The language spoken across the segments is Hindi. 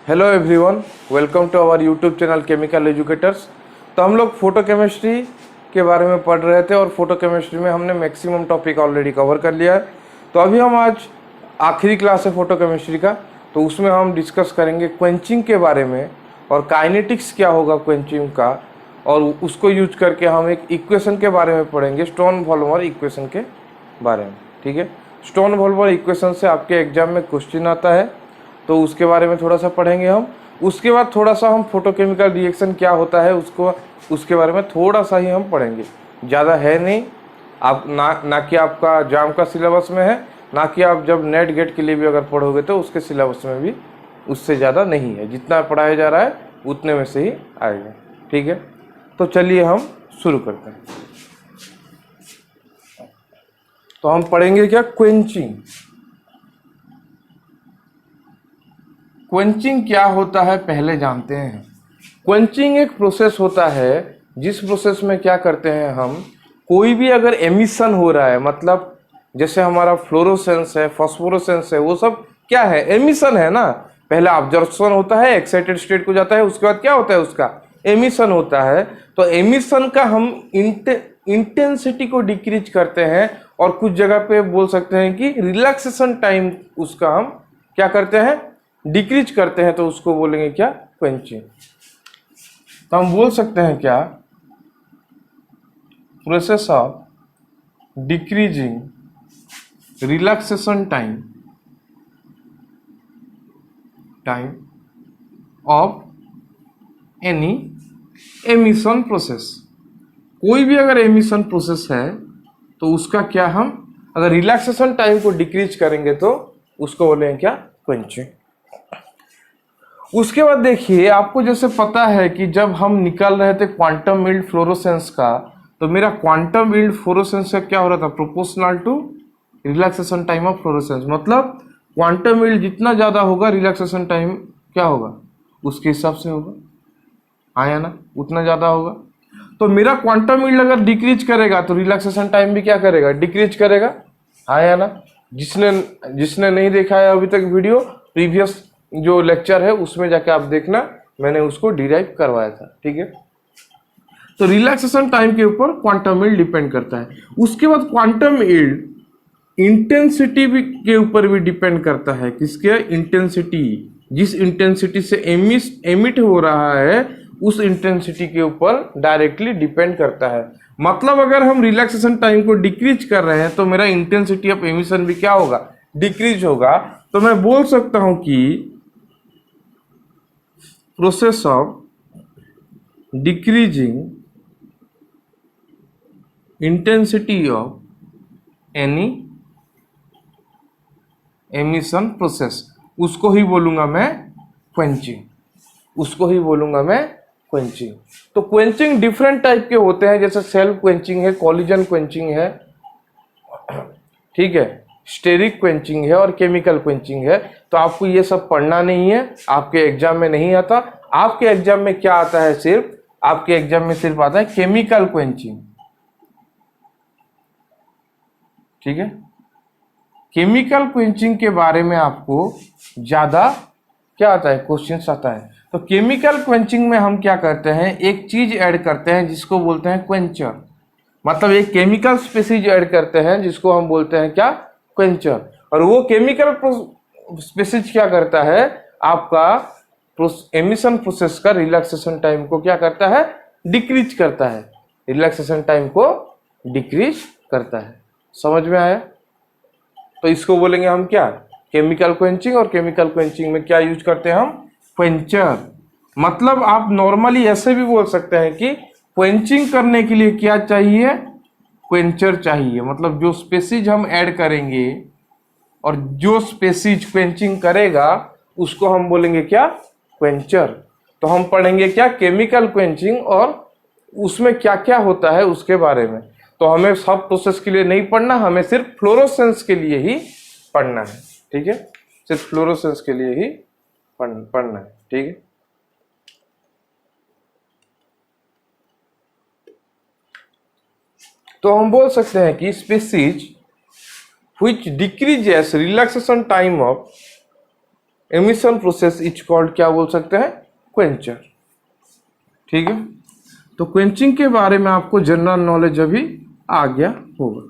Hello everyone, welcome to our YouTube channel chemical educators. तो हम लोग फोटो केमिस्ट्री के बारे में पढ़ रहे थे और फोटो केमिस्ट्री में हमने मैक्सिमम टॉपिक ऑलरेडी कवर कर लिया है। तो अभी हम आज आखिरी क्लास है फोटो केमिस्ट्री का, तो उसमें हम डिस्कस करेंगे क्वेंचिंग के बारे में और काइनेटिक्स क्या होगा क्वेंचिंग का, और उसको यूज करके हम एक इक्वेशन के बारे में पढ़ेंगे, स्टोन वॉल्मर इक्वेशन के बारे में। ठीक है, स्टोन वॉल्मर इक्वेशन से आपके एग्जाम में क्वेश्चन आता है, तो उसके बारे में थोड़ा सा पढ़ेंगे हम। उसके बाद थोड़ा सा हम फोटोकेमिकल रिएक्शन क्या होता है उसके बारे में थोड़ा सा ही हम पढ़ेंगे, ज़्यादा है नहीं। आप ना कि आपका जाम का सिलेबस में है, ना कि आप जब नेट गेट के लिए भी अगर पढ़ोगे तो उसके सिलेबस में भी उससे ज़्यादा नहीं है। जितना पढ़ाया जा रहा है उतने में से ही आएगा। ठीक है, तो चलिए हम शुरू करते हैं। तो हम पढ़ेंगे क्या, क्वेंचिंग। क्वेंचिंग क्या होता है पहले जानते हैं। क्वेंचिंग एक प्रोसेस होता है जिस प्रोसेस में क्या करते हैं हम, कोई भी अगर एमिशन हो रहा है, मतलब जैसे हमारा फ्लोरोसेंस है, फॉस्फोरोसेंस है, वो सब क्या है, एमिशन है ना। पहले ऑब्जर्वेशन होता है, एक्साइटेड स्टेट को जाता है, उसके बाद क्या होता है, उसका एमिशन होता है। तो एमिशन का हम इंटेंसिटी को डिक्रीज करते हैं, और कुछ जगह पे बोल सकते हैं कि रिलैक्सेशन टाइम उसका हम क्या करते हैं, डिक्रीज करते हैं। तो उसको बोलेंगे क्या, क्वेंचिंग। तो हम बोल सकते हैं क्या, process of decreasing relaxation time of any emission process. कोई भी अगर एमिशन प्रोसेस है तो उसका क्या, हम अगर रिलैक्सेशन टाइम को डिक्रीज करेंगे तो उसको बोलेंगे क्या, क्वेंचिंग। उसके बाद देखिए, आपको जैसे पता है कि जब हम निकाल रहे थे क्वांटम यील्ड फ्लोरोसेंस का, तो मेरा क्वांटम यील्ड फ्लोरोसेंस का क्या हो रहा था, proportional to relaxation time of fluorescence. मतलब क्वांटम यील्ड जितना ज्यादा होगा, रिलैक्सेशन टाइम क्या होगा, उसके हिसाब से होगा, आया ना, उतना ज्यादा होगा। तो मेरा क्वांटम यील्ड अगर डिक्रीज करेगा तो रिलैक्सेशन टाइम भी क्या करेगा, डिक्रीज करेगा, आया ना। जिसने नहीं देखा है अभी तक वीडियो, प्रीवियस जो लेक्चर है उसमें जाके आप देखना, मैंने उसको डिराइव करवाया था। ठीक है, तो रिलैक्सेशन टाइम के ऊपर क्वांटम यील्ड डिपेंड करता है। उसके बाद क्वांटम यील्ड इंटेंसिटी भी के ऊपर भी डिपेंड करता है। किसके, इंटेंसिटी, जिस इंटेंसिटी से एमिट हो रहा है उस इंटेंसिटी के ऊपर डायरेक्टली डिपेंड करता है। मतलब अगर हम रिलैक्सेशन टाइम को डिक्रीज कर रहे हैं तो मेरा इंटेंसिटी ऑफ एमिशन भी क्या होगा, डिक्रीज होगा। तो मैं बोल सकता हूं कि process of decreasing intensity of any emission process, उसको ही बोलूंगा मैं क्वेंचिंग, उसको ही बोलूंगा मैं क्वेंचिंग। तो क्वेंचिंग डिफरेंट टाइप के होते हैं, जैसे सेल्फ क्वेंचिंग है, कॉलिजन क्वेंचिंग है, ठीक है, स्टेरिक क्वेंचिंग है और केमिकल क्वेंचिंग है। तो आपको ये सब पढ़ना नहीं है, आपके एग्जाम में नहीं आता। आपके एग्जाम में क्या आता है, सिर्फ आपके एग्जाम में सिर्फ आता है केमिकल क्वेंचिंग। ठीक है, केमिकल क्वेंचिंग के बारे में आपको ज्यादा क्या आता है, क्वेश्चंस आता है। तो केमिकल क्वेंचिंग में हम क्या करते हैं, एक चीज ऐड करते हैं जिसको बोलते हैं क्वेंचर। मतलब एक केमिकल स्पीसीज ऐड करते हैं जिसको हम बोलते हैं क्या, क्वेंचर। और वो केमिकल स्पीसीज क्या करता है, आपका एमिशन प्रोसेस का रिलैक्सेशन टाइम को क्या करता है, डिक्रीज करता है, रिलैक्सेशन टाइम को डिक्रीज करता है। समझ में आया। तो इसको बोलेंगे हम क्या, केमिकल क्वेंचिंग। और केमिकल क्वेंचिंग में क्या यूज करते हैं हम, क्वेंचर। मतलब आप नॉर्मली ऐसे भी बोल सकते हैं कि क्वेंचिंग करने के लिए क्या चाहिए, क्वेंचर चाहिए। मतलब जो स्पेसीज हम ऐड करेंगे और जो स्पेसीज क्वेंचिंग करेगा उसको हम बोलेंगे क्या, क्वेंचर। तो हम पढ़ेंगे क्या, केमिकल क्वेंचिंग, और उसमें क्या क्या होता है उसके बारे में। तो हमें सब प्रोसेस के लिए नहीं पढ़ना, हमें सिर्फ फ्लोरोसेंस के लिए ही पढ़ना है। ठीक है, सिर्फ फ्लोरोसेंस के लिए ही पढ़ना है। ठीक है, तो हम बोल सकते हैं कि species which decreases relaxation time of emission process is called, क्या बोल सकते हैं, क्वेंचर। ठीक है, तो क्वेंचिंग के बारे में आपको जनरल नॉलेज अभी आ गया होगा।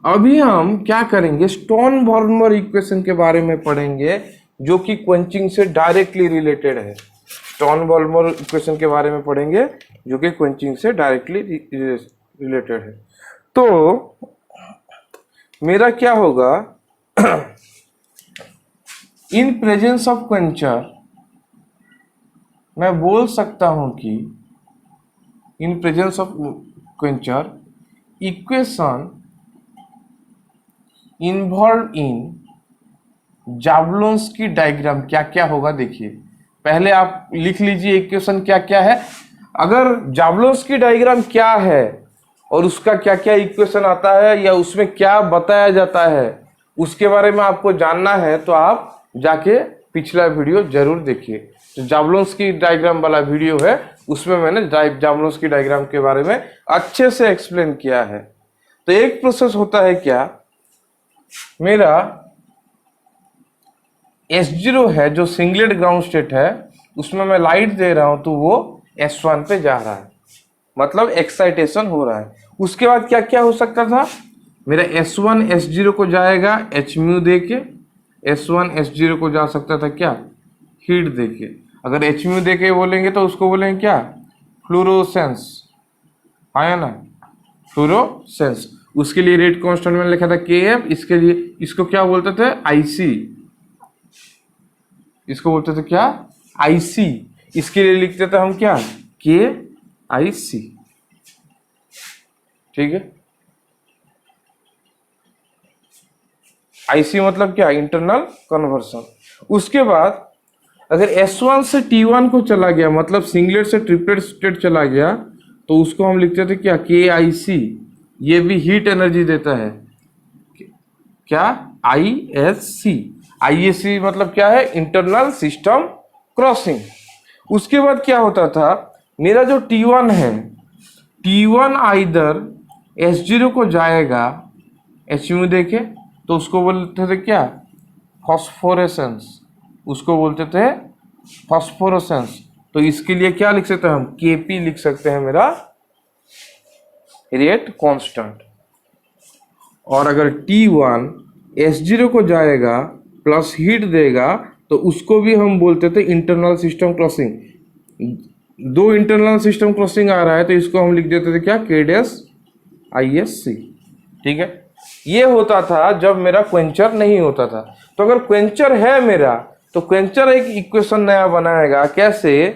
अभी हम क्या करेंगे, स्टोन वॉल्मर इक्वेशन के बारे में पढ़ेंगे, जो कि क्वेंचिंग से डायरेक्टली रिलेटेड है। स्टोन वॉल्मर इक्वेशन के बारे में पढ़ेंगे जो कि क्वेंचिंग से डायरेक्टली रिलेटेड है। तो मेरा क्या होगा, इन प्रेजेंस ऑफ क्वेंचर मैं बोल सकता हूं कि in presence of quencher equation involve in Jablonski diagram क्या क्या होगा, देखिए पहले आप लिख लीजिए इक्वेशन क्या क्या है। अगर जाबलोंस्की डायग्राम क्या है और उसका क्या क्या इक्वेशन आता है या उसमें क्या बताया जाता है उसके बारे में आपको जानना है, तो आप जाके पिछला वीडियो जरूर देखिए। जो जाबलोंस्की डायग्राम वाला वीडियो है उसमें मैंने जाबलोंस्की डायग्राम के बारे में अच्छे से एक्सप्लेन किया है। तो एक प्रोसेस होता है क्या, मेरा S0 है जो सिंगलेट ग्राउंड स्टेट है, उसमें मैं लाइट दे रहा हूं तो वो S1 पे जा रहा है, मतलब एक्साइटेशन हो रहा है। उसके बाद क्या क्या हो सकता था, मेरा S1 S0 को जाएगा h म्यू दे के, S1 S0 को जा सकता था क्या, हीट दे के। अगर h म्यू दे के बोलेंगे तो उसको बोलेंगे क्या, फ्लोरोसेंस, आया ना, फ्लोरोसेंस। उसके लिए रेट कांस्टेंट में लिखा था Kf, इसके लिए इसको क्या बोलते थे, IC, इसको बोलते थे क्या, IC। इसके लिए लिखते थे हम क्या, KIC। ठीक है, IC मतलब क्या, इंटरनल कन्वर्सन। उसके बाद अगर S1 से T1 को चला गया, मतलब सिंगलेट से ट्रिपलेट स्टेट चला गया, तो उसको हम लिखते थे क्या, KIC। ये भी हीट एनर्जी देता है, क्या, ISC। ISC मतलब क्या है, इंटरनल सिस्टम क्रॉसिंग। उसके बाद क्या होता था, मेरा जो T1 है, T1 आइदर S0 को जाएगा h म्यू देखे, तो उसको बोलते थे क्या, फॉस्फोरेसेंस, उसको बोलते थे फॉस्फोरेसेंस। तो इसके लिए क्या लिख सकते हैं हम, Kp लिख सकते हैं, मेरा रेट कांस्टेंट। और अगर T1 S0 को जाएगा प्लस हीट देगा, तो उसको भी हम बोलते थे इंटरनल सिस्टम क्रॉसिंग। दो इंटरनल सिस्टम क्रॉसिंग आ रहा है तो इसको हम लिख देते थे क्या, KDS-ISC। ठीक है, ये होता था जब मेरा क्वेंचर नहीं होता था। तो अगर क्वेंचर है मेरा, तो क्वेंचर एक इक्वेशन नया बनाएगा, कैसे,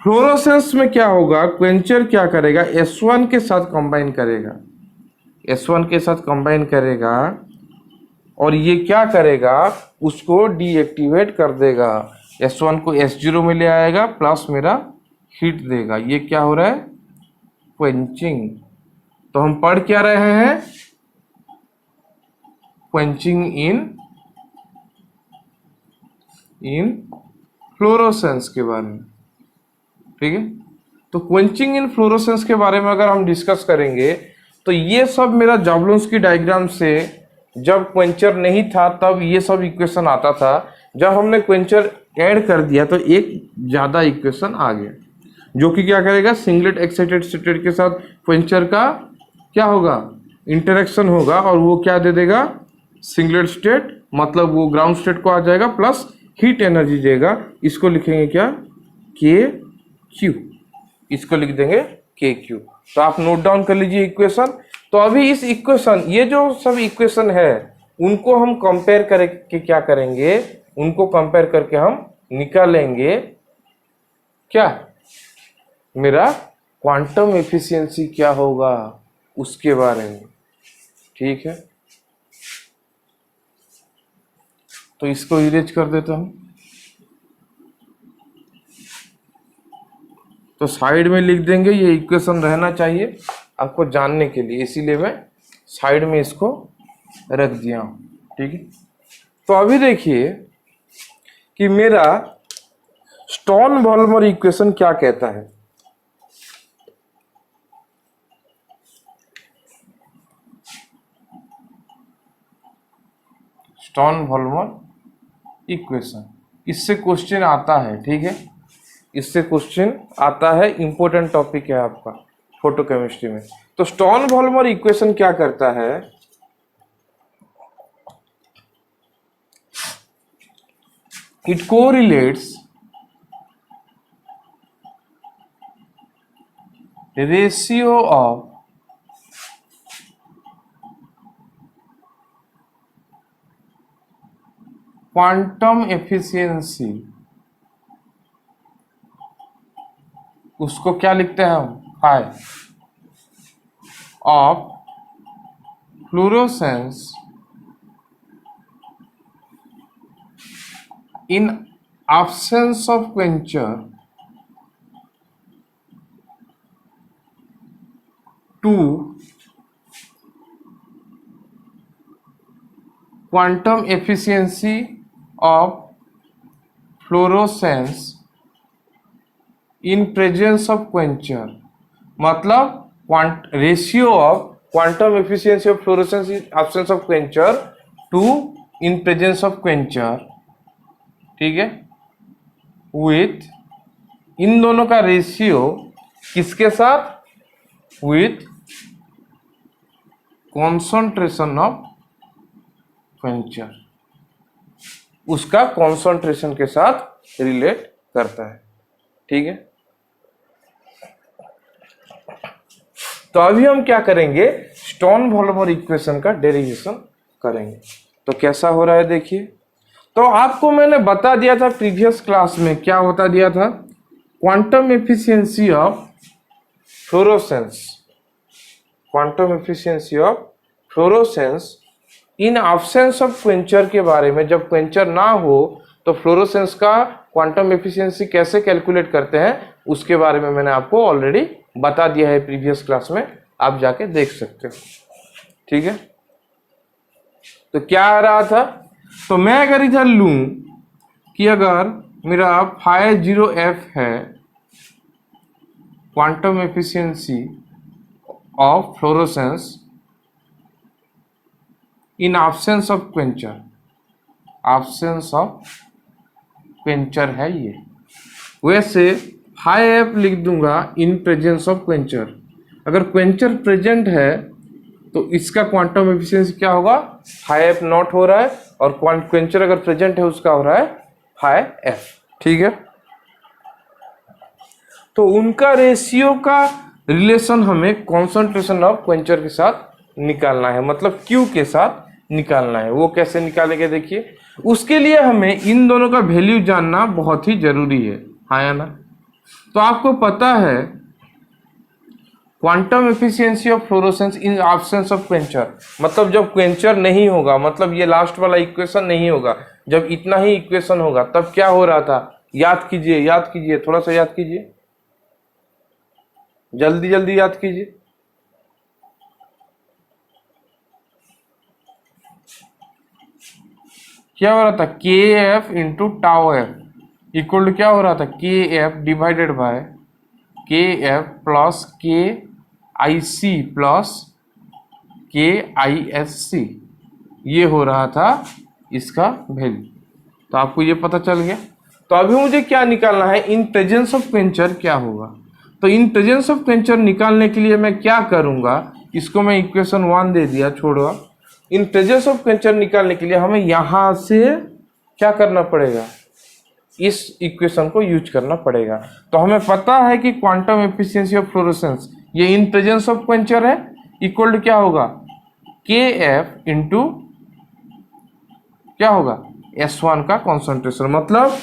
फ्लोरोसेंस में क्या होगा, क्वेंचर क्या करेगा, S1 के साथ कंबाइन करेगा, S1 के साथ कंबाइन करेगा, और ये क्या करेगा, उसको डीएक्टिवेट कर देगा, S1 को S0 में ले आएगा प्लस मेरा हीट देगा। ये क्या हो रहा है, क्वेंचिंग। तो हम पढ़ क्या रहे हैं, क्वेंचिंग इन फ्लोरोसेंस के बारे में। ठीक है, तो क्वेंचिंग इन फ्लोरोसेंस के बारे में अगर हम डिस्कस करेंगे, तो ये सब मेरा जाबलोंस्की डायग्राम से, जब क्वेंचर नहीं था तब ये सब इक्वेशन आता था। जब हमने क्वेंचर ऐड कर दिया तो एक ज़्यादा इक्वेशन आ गया, जो कि क्या करेगा, सिंगलेट एक्साइटेड स्टेट के साथ क्वेंचर का क्या होगा, इंटरेक्शन होगा, और वो क्या दे देगा, सिंगलेट स्टेट, मतलब वो ग्राउंड स्टेट को आ जाएगा प्लस हीट एनर्जी देगा। इसको लिखेंगे क्या, KQ, इसको लिख देंगे KQ। तो आप नोट डाउन कर लीजिए इक्वेशन। तो अभी इस इक्वेशन, ये जो सब इक्वेशन है, उनको हम कंपेयर करके क्या करेंगे, उनको कंपेयर करके हम निकालेंगे क्या, मेरा क्वांटम एफिशिएंसी क्या होगा उसके बारे में। ठीक है, तो इसको इरेज कर देता हूं। तो साइड में लिख देंगे, ये इक्वेशन रहना चाहिए आपको जानने के लिए, इसीलिए मैं साइड में इसको रख दिया हूं। ठीक है, तो अभी देखिए कि मेरा स्टोन वॉल्मर इक्वेशन क्या कहता है। स्टोनहोल्मर इक्वेशन। इससे क्वेश्चन आता है, ठीक है, इससे क्वेश्चन आता है, इंपॉर्टेंट टॉपिक है आपका फोटोकेमिस्ट्री में। तो स्टोनहोल्मर इक्वेशन क्या करता है, it correlates ratio of quantum efficiency, उसको क्या लिखते हैं हम, phi, of fluorescence in absence of quencher to quantum efficiency of fluorescence in presence of quencher। मतलब ratio of quantum efficiency of fluorescence in absence of quencher to in presence of quencher, ठीक है, विथ, इन दोनों का रेशियो किसके साथ, विथ कॉन्सेंट्रेशन ऑफ क्वेंचर, उसका कॉन्सेंट्रेशन के साथ रिलेट करता है, ठीक है। तो अभी हम क्या करेंगे, स्टोनहोल्मर इक्वेशन का डेरिवेशन करेंगे। तो कैसा हो रहा है देखिए, तो आपको मैंने बता दिया था प्रीवियस क्लास में, क्या बता दिया था, quantum efficiency of fluorescence, quantum efficiency of fluorescence in absence of Quencher के बारे में। जब क्वेंचर ना हो तो फ्लोरोसेंस का क्वांटम एफिशिएंसी कैसे कैलकुलेट करते हैं, उसके बारे में मैंने आपको ऑलरेडी बता दिया है प्रीवियस क्लास में, आप जाके देख सकते हो, ठीक है। तो क्या आ रहा था, तो मैं अगर इधर लूं कि अगर मेरा फाई 0f है quantum efficiency of fluorescence in absence of Quencher, absence of Quencher है ये, वैसे फाई f लिख दूंगा इन प्रेजेंस ऑफ क्वेंचर। अगर क्वेंचर प्रेजेंट है तो इसका क्वांटम एफिशिएंसी क्या होगा, फाई f नॉट हो रहा है, और क्वेंचर अगर प्रेजेंट है उसका हो रहा है फाई f, ठीक है। तो उनका रेशियो का रिलेशन हमें कॉन्सेंट्रेशन ऑफ क्वेंचर के साथ निकालना है, मतलब Q के साथ निकालना है। वो कैसे निकालेंगे देखिए, उसके लिए हमें इन दोनों का वैल्यू जानना बहुत ही जरूरी है, हाँ या ना। तो आपको पता है quantum efficiency of fluorescence in absence of Quencher, मतलब जब क्वेंचर नहीं होगा, मतलब ये लास्ट वाला इक्वेशन नहीं होगा, जब इतना ही इक्वेशन होगा तब क्या हो रहा था, याद कीजिए, याद कीजिए, थोड़ा सा याद कीजिए, जल्दी जल्दी याद कीजिए। क्या हो रहा था, K F into tau F equal to क्या हो रहा था, K F divided by K F plus K I C plus K I S सी, ये हो रहा था इसका वैल्यू। तो आपको ये पता चल गया। तो अभी मुझे क्या निकालना है, इन प्रेजेंस ऑफ क्वेंचर क्या होगा। तो इन प्रेजेंस ऑफ क्वेंचर निकालने के लिए मैं क्या करूंगा, इसको मैं इक्वेशन 1 दे दिया, छोड़ो। इन प्रेजेंस ऑफ क्वेंचर निकालने के लिए हमें यहां से क्या करना पड़ेगा, इस इक्वेशन को यूज करना पड़ेगा। तो हमें पता है कि क्वांटम एफिशिएंसी ऑफ फ्लोरोसेंस ये इन प्रेजेंस ऑफ क्वेंचर है, इक्वल टू क्या होगा, के एफ इंटू क्या होगा, S1 का कॉन्सेंट्रेशन। मतलब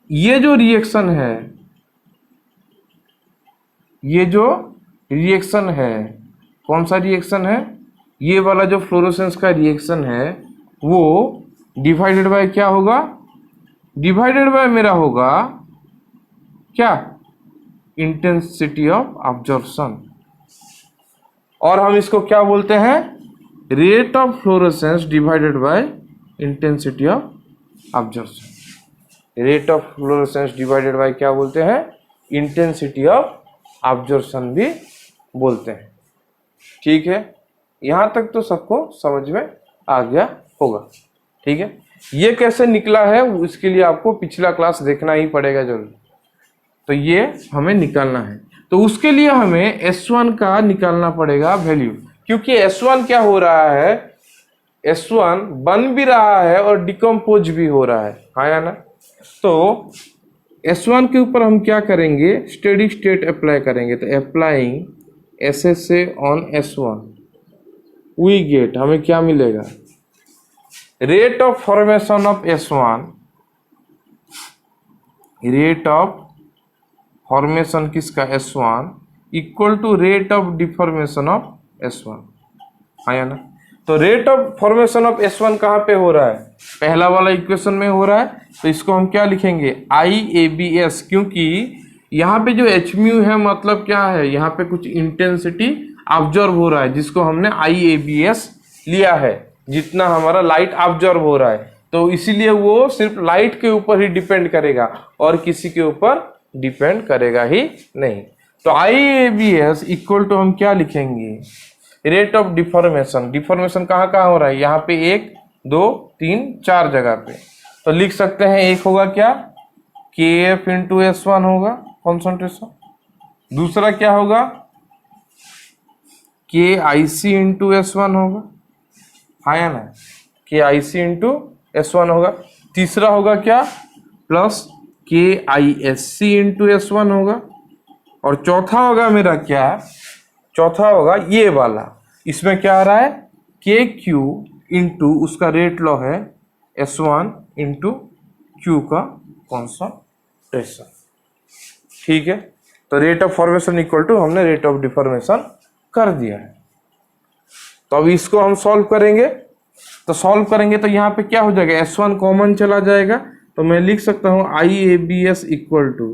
ये जो रिएक्शन है, ये जो रिएक्शन है, कौन सा रिएक्शन है, ये वाला जो फ्लोरोसेंस का रिएक्शन है, वो डिवाइडेड बाय क्या होगा, डिवाइडेड बाय मेरा होगा क्या, इंटेंसिटी ऑफ ऑब्जर्प्शन, और हम इसको क्या बोलते हैं, rate of fluorescence divided by intensity of absorption. Rate of fluorescence divided by क्या बोलते हैं, इंटेंसिटी ऑफ ऑब्जर्प्शन भी बोलते हैं, ठीक है। यहां तक तो सबको समझ में आ गया होगा, ठीक है, ये कैसे निकला है उसके लिए आपको पिछला क्लास देखना ही पड़ेगा जरूर। तो ये हमें निकालना है, तो उसके लिए हमें S1 का निकालना पड़ेगा वैल्यू, क्योंकि S1 क्या हो रहा है, S1 बन भी रहा है और डिकम्पोज भी हो रहा है या ना। तो S1 के ऊपर हम क्या करेंगे, स्टेडी स्टेट अप्लाई करेंगे। तो applying SSA on S1 we get, हमें क्या मिलेगा, rate of formation of S1, rate of formation किसका, S1 equal to rate of deformation of S1, है ना। तो rate of formation of S1 कहाँ पे हो रहा है, पहला वाला इक्वेशन में हो रहा है। तो इसको हम क्या लिखेंगे, IABS, क्योंकि यहाँ पे जो h म्यू है मतलब क्या है, यहाँ पे कुछ इंटेंसिटी ऑब्जर्व हो रहा है, जिसको हमने IABS लिया है, जितना हमारा लाइट ऑब्जर्व हो रहा है। तो इसीलिए वो सिर्फ लाइट के ऊपर ही डिपेंड करेगा और किसी के ऊपर डिपेंड करेगा ही नहीं। तो IABS इक्वल टू हम क्या लिखेंगे, रेट ऑफ डिफॉर्मेशन, डिफॉर्मेशन कहाँ कहाँ हो रहा है, यहाँ पे 1 2 3 4 जगह पे। तो लिख सकते हैं, एक होगा क्या, KF इंटू S1 होगा कॉन्सेंट्रेशन, दूसरा क्या होगा, KIC इंटू S1 होगा, है ना, KIC इंटू S1 होगा, तीसरा होगा क्या, प्लस KISC इंटू S1 होगा, और चौथा होगा मेरा क्या, चौथा होगा ये वाला, इसमें क्या आ रहा है, KQ इंटू उसका रेट लॉ है S1 इंटू Q का कॉन्सेंट्रेशन, ठीक है। तो rate of formation equal to हमने रेट ऑफ डिफॉर्मेशन कर दिया है। तो अब इसको हम सॉल्व करेंगे, तो सॉल्व करेंगे तो यहाँ पे क्या हो जाएगा, S1 कॉमन चला जाएगा, तो मैं लिख सकता हूँ IABS equal to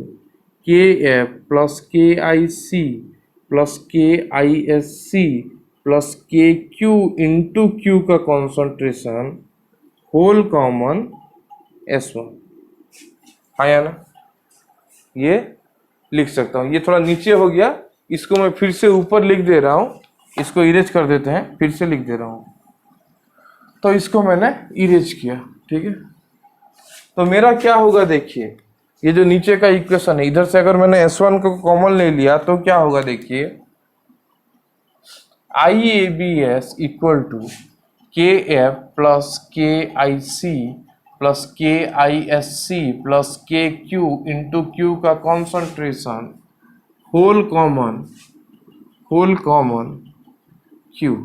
KF plus KIC plus KISC plus KQ into Q का कॉन्सेंट्रेशन होल कॉमन S1, है ना। ये लिख सकता हूँ, ये थोड़ा नीचे हो गया, इसको मैं फिर से ऊपर लिख दे रहा हूँ, इसको इरेज कर देते हैं, फिर से लिख दे रहा हूँ। तो इसको मैंने इरेज किया, ठीक है। तो मेरा क्या होगा, देखिए ये जो नीचे का इक्वेशन है, इधर से अगर मैंने S1 को कॉमन ले लिया तो क्या होगा, देखिए IABS equal to KF plus KIC plus KISC plus KQ into Q का concentration whole common Q,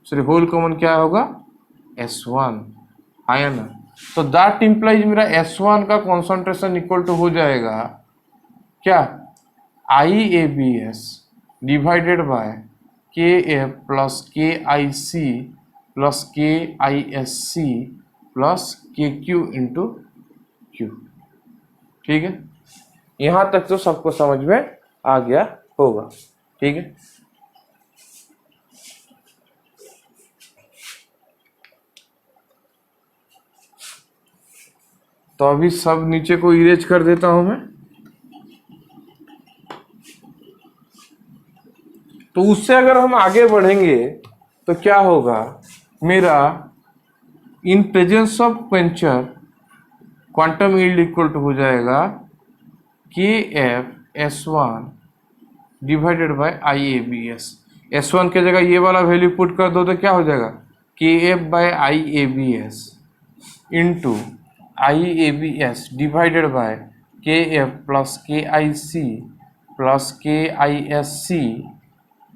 sorry whole common क्या होगा, S1, है ना। तो दैट इंप्लाइज मेरा S1 का कॉन्सेंट्रेशन इक्वल टू हो जाएगा क्या, IABS divided by KF plus KIC plus KISC plus KQ into Q, ठीक है। यहां तक तो सबको समझ में आ गया होगा, ठीक है। तो अभी सब नीचे को इरेज कर देता हूं मैं। तो उससे अगर हम आगे बढ़ेंगे तो क्या होगा, मेरा in presence of quencher quantum yield equal to हो जाएगा KF S1 divided by IABS। S1 के जगह ये वाला वैल्यू पुट कर दो तो क्या हो जाएगा, KF by IABS into IABS divided by KF plus KIC plus KISC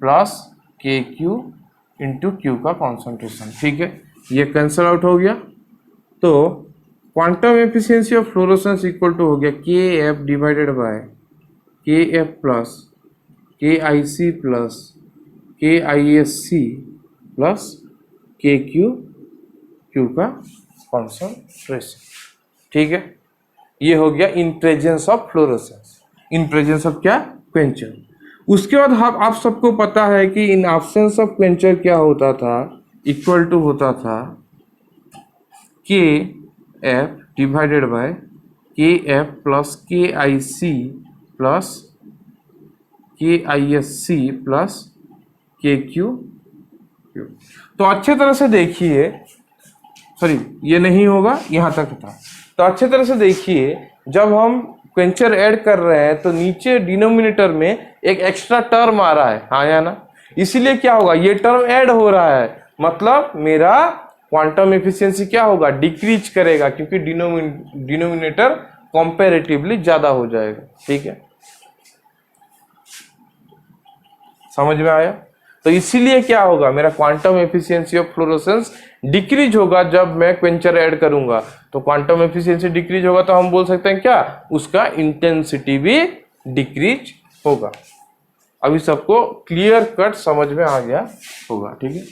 plus KQ into Q का कॉन्सेंट्रेशन, ठीक है। ये कैंसल आउट हो गया। तो quantum efficiency of fluorescence equal to हो गया KF divided by KF plus KIC plus KISC plus KQ Q का कॉन्सेंट्रेशन, ठीक है। ये हो गया in presence of fluorescence, in presence of क्या, क्वेंचर। उसके बाद आप सबको पता है कि इन एब्सेंस ऑफ क्वेंचर क्या होता था, इक्वल टू होता था KF divided by KF plus KIC plus KISC plus KQ। तो अच्छे तरह से देखिए, सॉरी ये नहीं होगा, यहाँ तक था। तो अच्छे तरह से देखिए, जब हम क्वेंचर ऐड कर रहे हैं तो नीचे डिनोमिनेटर में एक एक्स्ट्रा टर्म आ रहा है, हाँ या ना। इसीलिए क्या होगा, ये टर्म ऐड हो रहा है, मतलब मेरा क्वांटम एफिशिएंसी क्या होगा, डिक्रीज करेगा, क्योंकि डिनोमिनेटर कंपैरेटिवली ज्यादा हो जाएगा। ठीक है, समझ में आया। तो इसीलिए क्या होगा, मेरा quantum efficiency of fluorescence decrease होगा जब मैं क्वेंचर ऐड करूंगा। तो क्वांटम एफिशिएंसी डिक्रीज होगा तो हम बोल सकते हैं क्या, उसका इंटेंसिटी भी डिक्रीज होगा। अभी सबको क्लियर कट समझ में आ गया होगा। ठीक है,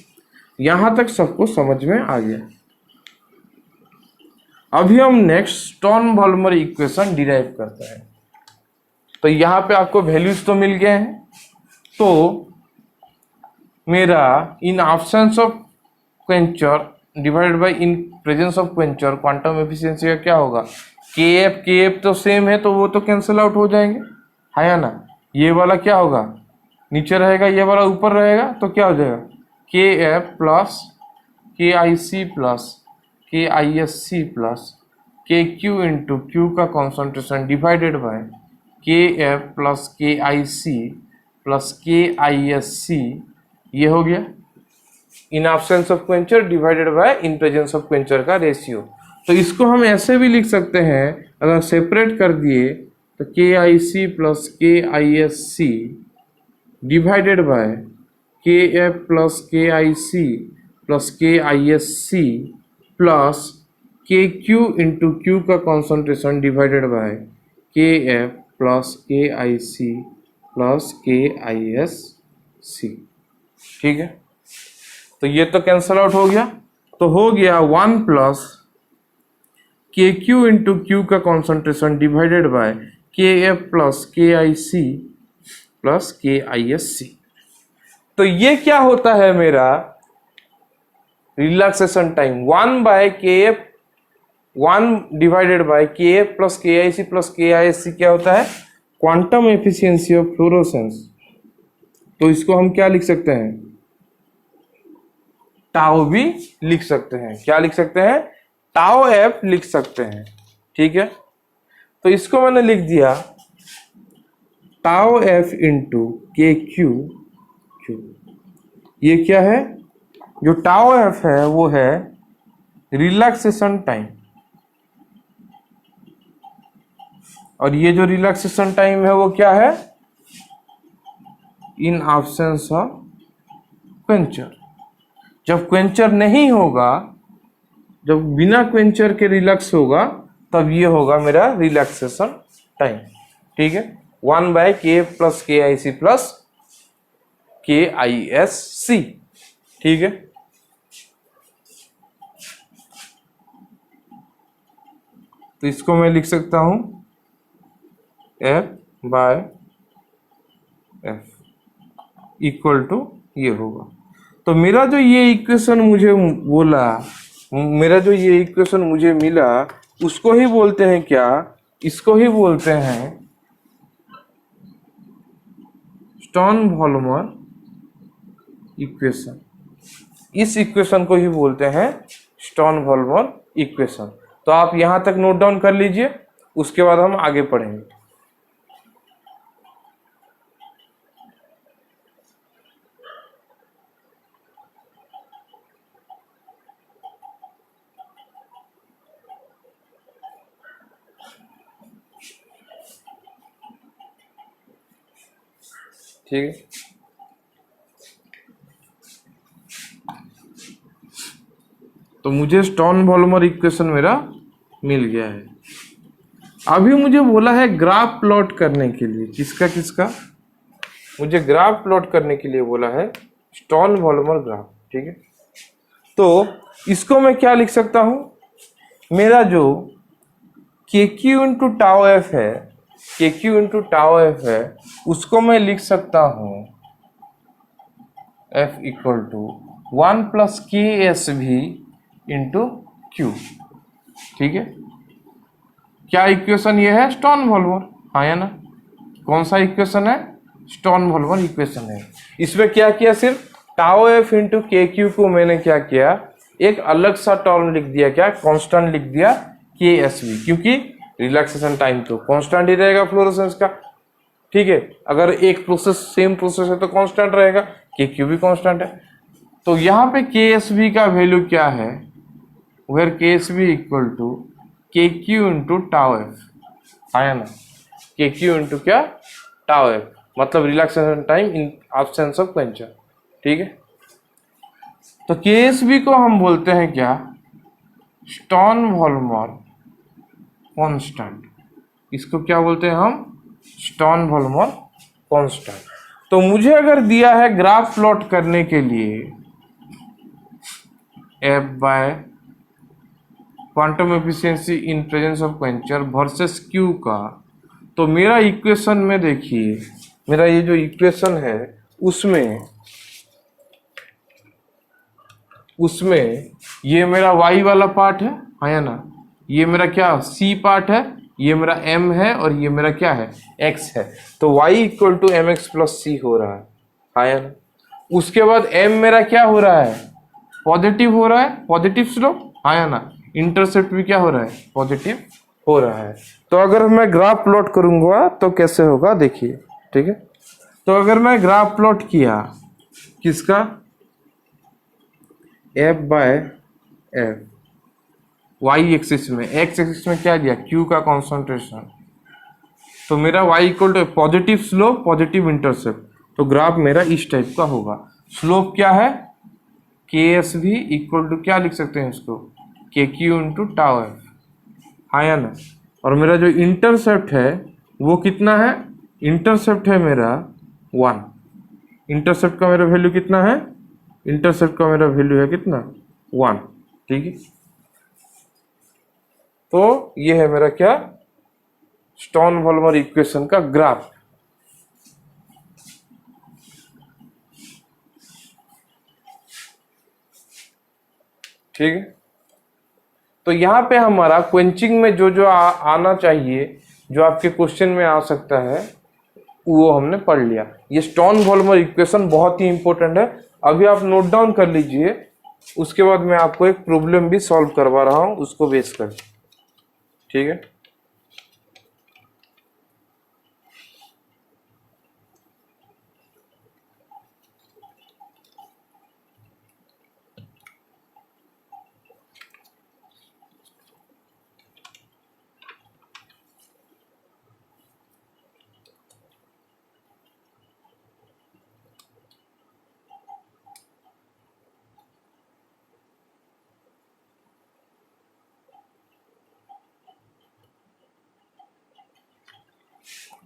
यहां तक सबको समझ में आ गया। अभी हम next stone Volmer equation derive करते हैं। तो यहां पे आपको वैल्यूज तो मिल गए हैं। तो मेरा इन absence of Quencher divided by in presence of quencher quantum efficiency का क्या होगा, के एफ तो सेम है तो वो तो कैंसिल आउट हो जाएंगे, है या ना। ये वाला क्या होगा, नीचे रहेगा, ये वाला ऊपर रहेगा, तो क्या हो जाएगा, के F plus K I C plus K I S C plus K Q into Q का concentration divided by K F plus K I C plus K I S सी, ये हो गया इन absence of Quencher divided by in presence of Quencher का रेशियो। तो इसको हम ऐसे भी लिख सकते हैं, अगर सेपरेट कर दिए तो के I C plus K I S C divided by K F plus K I C plus K I S C plus K Q into Q का concentration divided by K F plus K I C plus K I S सी। ठीक है, तो ये तो कैंसल आउट हो गया। तो हो गया 1 plus K Q into Q का concentration divided by K F plus K I C plus K I S सी। तो ये क्या होता है, मेरा relaxation time 1 bye K F 1 divided by K F plus K I C plus K I S सी क्या होता है, क्वांटम एफिशिएंसी ऑफ फ्लोरोसेंस। तो इसको हम क्या लिख सकते हैं, टाउ भी लिख सकते हैं। क्या लिख सकते हैं, टाउ एफ लिख सकते हैं। ठीक है, तो इसको मैंने लिख दिया टाउ एफ इंटू के क्यू क्यू। ये क्या है, जो टाउ एफ है वो है रिलैक्सेशन टाइम, और ये जो रिलैक्सेशन टाइम है वो क्या है, इन एब्सेंस ऑफ क्वेंचर। जब क्वेंचर नहीं होगा, जब बिना क्वेंचर के रिलैक्स होगा, तब ये होगा मेरा रिलैक्सेशन टाइम। ठीक है, 1 बाय के plus K I C plus K I S सी। ठीक है, तो इसको मैं लिख सकता हूं F by F equal to ये होगा। तो मेरा जो ये इक्वेशन मुझे बोला, मेरा जो ये इक्वेशन मुझे मिला, उसको ही बोलते हैं क्या, इसको ही बोलते हैं स्टोन वॉल्मर इक्वेशन। इस इक्वेशन को ही बोलते हैं स्टोन वॉल्मर इक्वेशन। तो आप यहां तक नोट डाउन कर लीजिए, उसके बाद हम आगे पढ़ेंगे। ठीक है, तो मुझे स्टोन वॉल्मर इक्वेशन मेरा मिल गया है। अभी मुझे बोला है ग्राफ प्लॉट करने के लिए, किसका किसका, मुझे ग्राफ प्लॉट करने के लिए बोला है स्टोन वॉल्मर ग्राफ। ठीक है, तो इसको मैं क्या लिख सकता हूं, मेरा जो के क्यू इंटू टाउ एफ है, के क्यू इंटू टाउ एफ है, उसको मैं लिख सकता हूं एफ इक्वल टू 1 प्लस के एस भी इंटू क्यू। ठीक है, क्या इक्वेशन ये है, स्टोन वॉल्मर, हाँ या ना। कौन सा इक्वेशन है, स्टोन वॉल्मर इक्वेशन है। इसमें क्या किया, सिर्फ टाउ एफ इंटू के क्यू को मैंने क्या किया, एक अलग सा टर्म लिख दिया, क्या कांस्टेंट लिख दिया KSV, क्योंकि रिलैक्सेशन टाइम तो कांस्टेंट ही रहेगा फ्लोरोसेंस का, ठीक है। अगर एक प्रोसेस सेम प्रोसेस है तो कांस्टेंट रहेगा, KQ भी कांस्टेंट है। तो यहाँ पे KSV का वैल्यू क्या है, where KSV equal to KQ into tau F, आया ना, KQ इंटू क्या टाउ एफ, मतलब relaxation time in absence of quencher, ठीक है। तो KSV को हम बोलते हैं क्या, स्टोन-वोल्मर कांस्टेंट, इसको क्या बोलते हैं हम, स्टोन-वोल्मर कांस्टेंट। तो मुझे अगर दिया है ग्राफ प्लॉट करने के लिए F by quantum efficiency in presence of quencher versus Q का, तो मेरा इक्वेशन में देखिए, मेरा ये जो इक्वेशन है उसमें ये मेरा y वाला पार्ट है, या ना, ये मेरा क्या C पार्ट है, ये मेरा m है और ये मेरा क्या है x है। तो y equal to M X plus C हो रहा है, या ना। उसके बाद m मेरा क्या हो रहा है, पॉजिटिव हो रहा है, पॉजिटिव स्लोप, या ना। इंटरसेप्ट भी क्या हो रहा है, पॉजिटिव हो रहा है। तो अगर मैं ग्राफ प्लॉट करूंगा तो कैसे होगा देखिए, ठीक है। तो अगर मैं ग्राफ प्लॉट किया किसका, F by F Y axis में, एक्स एक्सिस में क्या दिया, Q का कॉन्सेंट्रेशन, तो मेरा y equal to positive slope positive intercept, तो ग्राफ मेरा इस टाइप का होगा। स्लोप क्या है, KSV इक्वल टू क्या लिख सकते हैं इसको, KQ इंटू टाउ एफ, या ना। और मेरा जो इंटरसेप्ट है वो कितना है, इंटरसेप्ट है मेरा 1, इंटरसेप्ट का मेरा वैल्यू कितना है, इंटरसेप्ट का मेरा वैल्यू है कितना 1, ठीक है। तो ये है मेरा क्या, स्टोन-वोल्मर इक्वेशन का ग्राफ, ठीक है। तो यहाँ पे हमारा क्वेंचिंग में जो जो आना चाहिए, जो आपके क्वेश्चन में आ सकता है, वो हमने पढ़ लिया। ये स्टोन-वोल्मर इक्वेशन बहुत ही इंपॉर्टेंट है, अभी आप नोट डाउन कर लीजिए, उसके बाद मैं आपको एक प्रॉब्लम भी सॉल्व करवा रहा हूँ उसको बेस कर, ठीक है।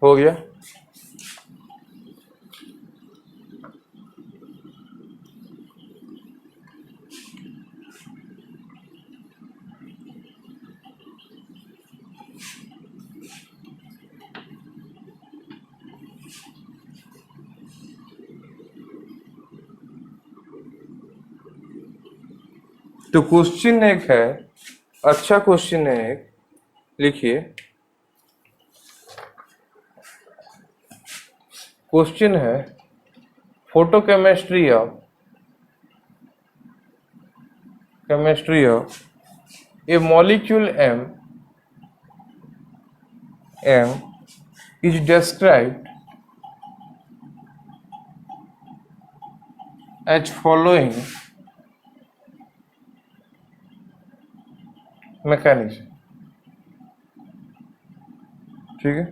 हो गया, तो क्वेश्चन एक है, अच्छा क्वेश्चन है एक, लिखिए। क्वेश्चन है photochemistry of A molecule M is described as following mechanism, ठीक है।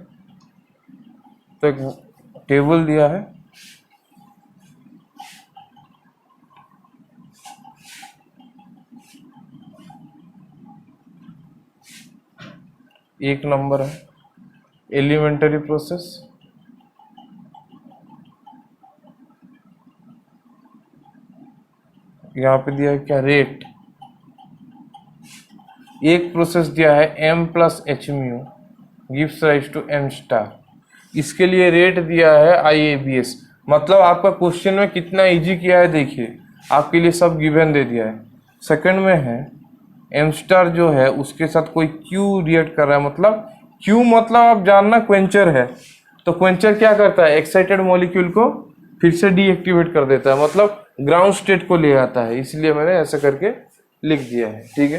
तो एक टेबल दिया है, एक नंबर है एलिमेंटरी प्रोसेस, यहाँ पे दिया है क्या, रेट, एक प्रोसेस दिया है M plus H mu gives rise to M star, इसके लिए रेट दिया है IABS। मतलब आपका क्वेश्चन में कितना इजी किया है देखिए, आपके लिए सब गिवन दे दिया है। सेकंड में है M स्टार जो है उसके साथ कोई Q रिएक्ट कर रहा है, मतलब Q मतलब आप जानना क्वेंचर है, तो क्वेंचर क्या करता है, एक्साइटेड मॉलिक्यूल को फिर से डीएक्टिवेट कर देता है, मतलब ग्राउंड स्टेट को ले आता है, इसलिए मैंने ऐसे करके लिख दिया है, ठीक है।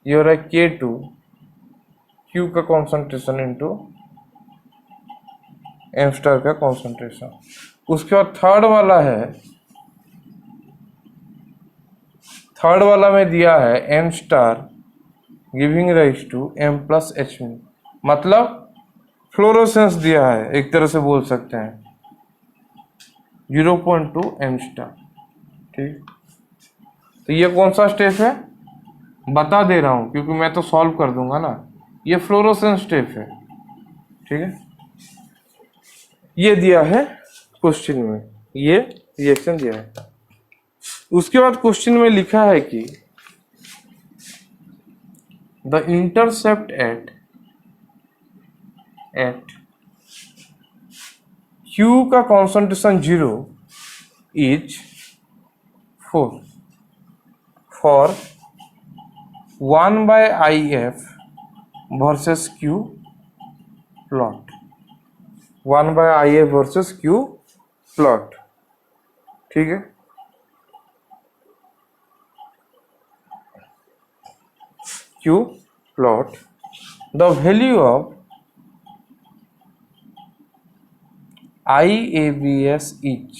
ये हो रहा है K2 Q का कॉन्सेंट्रेशन इंटू m स्टार का कॉन्सेंट्रेशन। उसके बाद थर्ड वाला में दिया है m star giving rise to m plus h min, मतलब फ्लोरोसेंस दिया है, एक तरह से बोल सकते हैं 0.2 m स्टार, ठीक। तो ये कौन सा स्टेप है बता दे रहा हूं, क्योंकि मैं तो सॉल्व कर दूंगा ना। ये फ्लोरोसेंस स्टेप है, ठीक है। ये दिया है क्वेश्चन में, ये रिएक्शन दिया है। उसके बाद क्वेश्चन में लिखा है कि द इंटरसेप्ट एट Q का concentration 0 is 4 for 1/IF versus Q plot, 1/IF versus Q plot, ठीक है। Q plot the value of IABS each,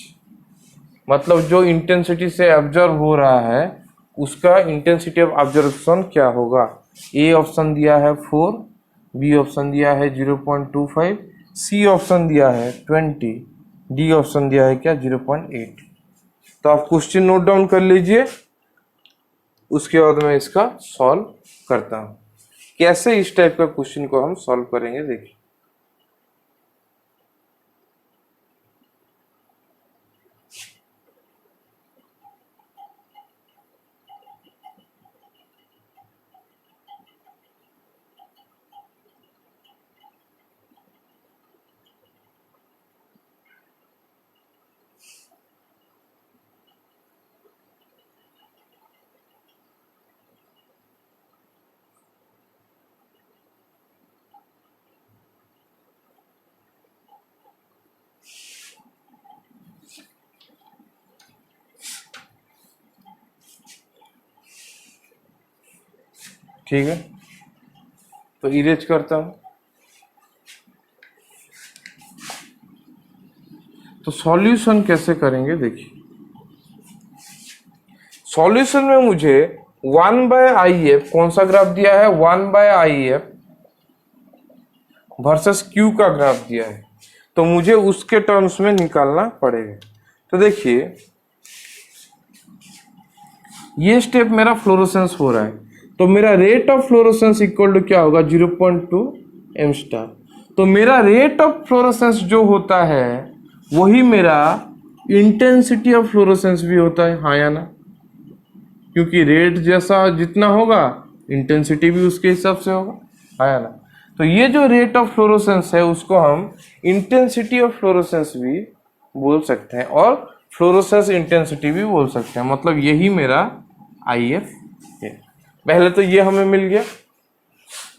मतलब जो इंटेंसिटी से ऑब्जर्व हो रहा है उसका इंटेंसिटी ऑफ ऑब्जर्वेशन क्या होगा। ए ऑप्शन दिया है 4, बी ऑप्शन दिया है 0.25, सी ऑप्शन दिया है 20, डी ऑप्शन दिया है क्या 0.8। तो आप क्वेश्चन नोट डाउन कर लीजिए, उसके बाद मैं इसका सॉल्व करता हूं। कैसे इस टाइप का क्वेश्चन को हम सॉल्व करेंगे देखिए। ठीक है, तो इरेज करता हूं। तो सॉल्यूशन कैसे करेंगे देखिए। सॉल्यूशन में मुझे 1/IF कौन सा ग्राफ दिया है, 1/IF वर्सेस Q का ग्राफ दिया है, तो मुझे उसके टर्म्स में निकालना पड़ेगा। तो देखिए ये स्टेप मेरा फ्लोरोसेंस हो रहा है, तो मेरा rate of fluorescence equal to क्या होगा 0.2 m स्टार। तो मेरा रेट ऑफ फ्लोरोसेंस जो होता है वही मेरा इंटेंसिटी ऑफ फ्लोरोसेंस भी होता है, हाँ या ना, क्योंकि रेट जैसा जितना होगा इंटेंसिटी भी उसके हिसाब से होगा, हाँ या ना। तो ये जो रेट ऑफ फ्लोरोसेंस है उसको हम इंटेंसिटी ऑफ फ्लोरोसेंस भी बोल सकते हैं और फ्लोरोसेंस इंटेंसिटी भी बोल सकते हैं, मतलब यही मेरा IF है। पहले तो ये हमें मिल गया।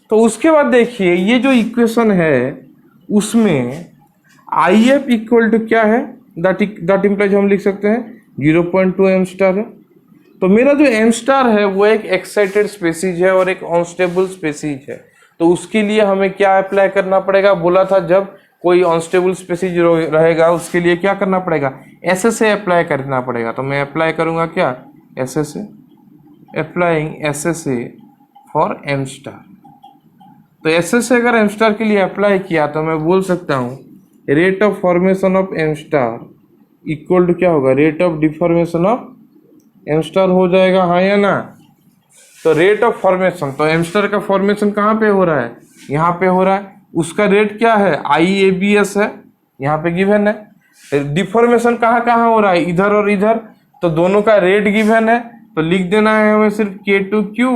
तो उसके बाद देखिए ये जो इक्वेशन है उसमें IF इक्वल टू क्या है, दैट इम्प्लाइज हम लिख सकते हैं 0.2 m स्टार है। तो मेरा जो m स्टार है वो एक एक्साइटेड स्पेसीज है और एक अनस्टेबल स्पेसीज है, तो उसके लिए हमें क्या अप्लाई करना पड़ेगा, बोला था जब कोई अनस्टेबल स्पेसीज रहेगा उसके लिए क्या करना पड़ेगा, SSA अप्लाई करना पड़ेगा। तो मैं अप्लाई करूंगा क्या, SSA, applying SSA for m star. तो SSA अगर m स्टार के लिए अप्लाई किया तो मैं बोल सकता हूँ rate of formation of m star equal to क्या होगा, rate of deformation of m star हो जाएगा, हाँ या ना। तो रेट ऑफ फॉर्मेशन, तो m स्टार का फॉर्मेशन कहाँ पे हो रहा है, यहाँ पे हो रहा है, उसका रेट क्या है IABS है, यहाँ पे गिवन है। डिफॉर्मेशन कहाँ कहाँ हो रहा है, इधर और इधर, तो दोनों का रेट गिवन है, तो लिख देना है हमें सिर्फ K2Q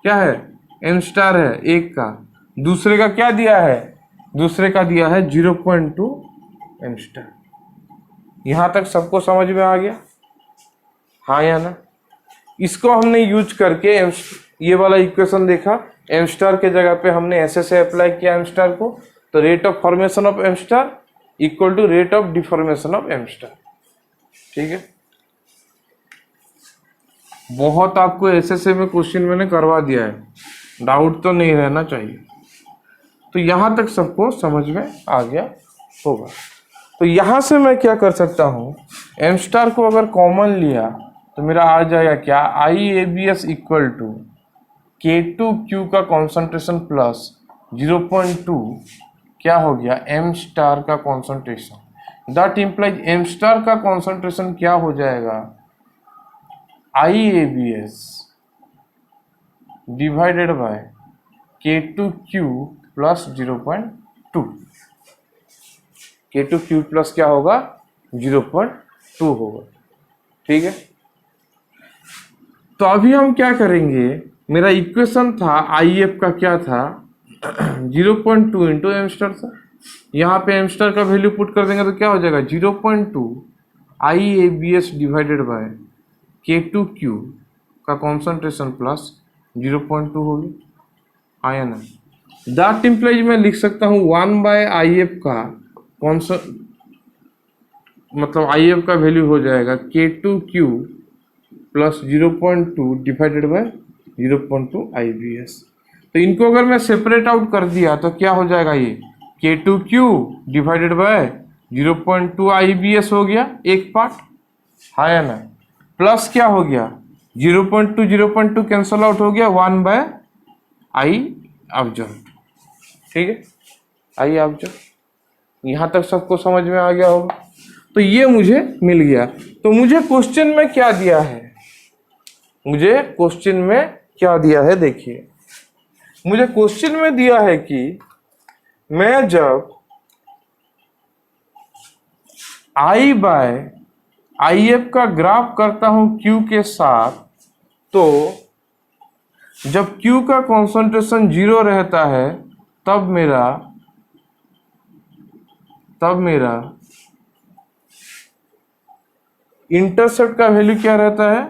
क्या है m स्टार है एक का, दूसरे का क्या दिया है, दूसरे का दिया है 0.2 m स्टार। यहां तक सबको समझ में आ गया, हाँ या ना। इसको हमने यूज करके ये वाला इक्वेशन देखा, m स्टार के जगह पे हमने SSA अप्लाई किया m स्टार को, तो rate of formation of m star equal to rate of deformation of m star, ठीक है। बहुत आपको एसएससी में क्वेश्चन मैंने करवा दिया है, डाउट तो नहीं रहना चाहिए। तो यहां तक सबको समझ में आ गया होगा। तो यहां से मैं क्या कर सकता हूं, एम स्टार को अगर कॉमन लिया तो मेरा आ जाएगा क्या, I A B S equal to K two Q का कॉन्सेंट्रेशन प्लस 0.2 क्या हो गया, एम स्टार का concentration. That implies M star का कॉन्सेंट्रेशन क्या हो जाएगा, I A B S divided by K two Q plus 0.2। K two Q plus क्या होगा, 0.2 होगा। ठीक है, तो अभी हम क्या करेंगे, मेरा इक्वेशन था आई एफ का क्या था 0.2 इंटू एम स्टार था। यहाँ पे एम स्टार का वैल्यू पुट कर देंगे तो क्या हो जाएगा 0.2 I A B S divided by K two Q का कॉन्सेंट्रेशन प्लस 0.2 होगी, आया ना। दैट इम्प्लाइज मैं लिख सकता हूँ 1 बाय आई एफ का मतलब आई एफ का वैल्यू हो जाएगा K two Q plus 0.2 divided by 0.2 I B S. तो इनको अगर मैं सेपरेट आउट कर दिया तो क्या हो जाएगा, ये K two Q divided by 0.2 I B S हो गया एक पार्ट, हाँ या ना, प्लस क्या हो गया 0.2 कैंसल आउट हो गया 1 बाय आई ऑब्जर्व। ठीक है, आई ऑब्जर्व, यहां तक सबको समझ में आ गया होगा। तो ये मुझे मिल गया। तो मुझे क्वेश्चन में क्या दिया है, मुझे क्वेश्चन में क्या दिया है, देखिए मुझे क्वेश्चन में दिया है कि मैं जब आई बाय आई एफ का ग्राफ करता हूं क्यू के साथ, तो जब क्यू का कॉन्सेंट्रेशन 0 रहता है तब मेरा इंटरसेप्ट का वैल्यू क्या रहता है,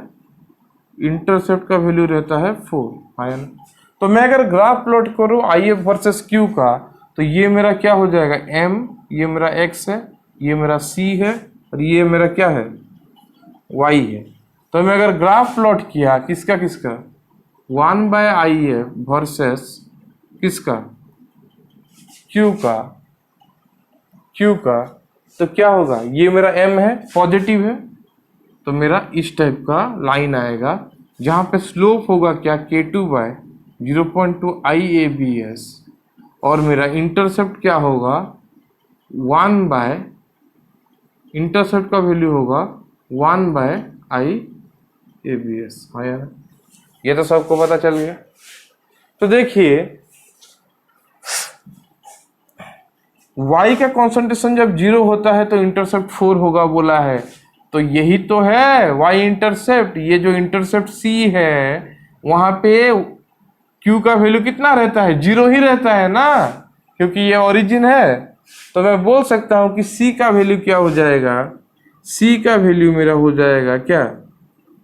इंटरसेप्ट का वैल्यू रहता है 4, आया ना। तो मैं अगर ग्राफ प्लॉट करूं आई एफ वर्सेस क्यू का, तो ये मेरा क्या हो जाएगा m, ये मेरा x है, ये मेरा c है, और ये मेरा क्या है y है। तो मैं अगर ग्राफ प्लॉट किया किसका 1 बाय आई एफ वर्सेस किसका, क्यू का, तो क्या होगा, ये मेरा m है, पॉजिटिव है, तो मेरा इस टाइप का लाइन आएगा जहां पे स्लोप होगा क्या K two by 0.2 I A B S, और मेरा इंटरसेप्ट क्या होगा 1 बाय, इंटरसेप्ट का वैल्यू होगा 1 by I A B S. हाँ यार, ये तो सबको पता चल गया। तो देखिए y का कॉन्सेंट्रेशन जब 0 होता है तो इंटरसेप्ट 4 होगा बोला है, तो यही तो है y इंटरसेप्ट। ये जो इंटरसेप्ट c है वहां पे q का वैल्यू कितना रहता है, 0 ही रहता है ना, क्योंकि ये ओरिजिन है। तो मैं बोल सकता हूं कि c का वैल्यू क्या हो जाएगा, c का वैल्यू मेरा हो जाएगा क्या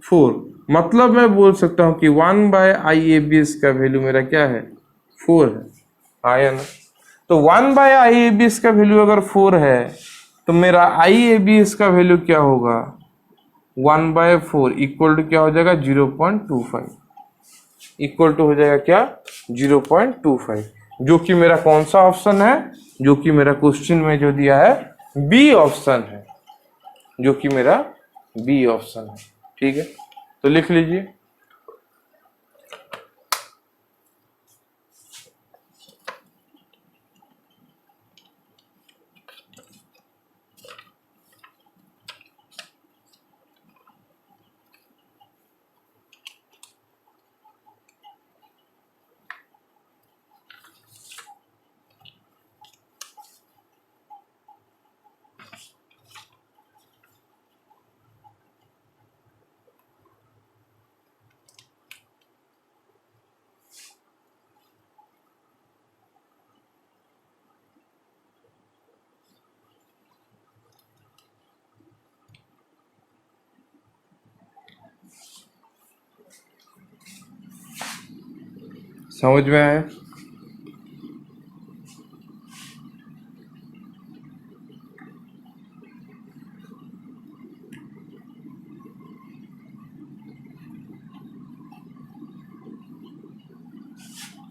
4। मतलब मैं बोल सकता हूं कि 1 by I A B S का वैल्यू मेरा क्या है 4 है, आया ना। तो 1 by I A B S का वैल्यू अगर 4 है तो मेरा आई ए बी एस का वैल्यू क्या होगा 1 बाय 4 इक्वल टू क्या हो जाएगा 0.25, इक्वल टू हो जाएगा क्या 0.25, जो कि मेरा कौन सा ऑप्शन है, जो कि मेरा क्वेश्चन में जो दिया है बी ऑप्शन है, जो कि मेरा बी ऑप्शन है। ठीक है, तो लिख लीजिए समझ में आया।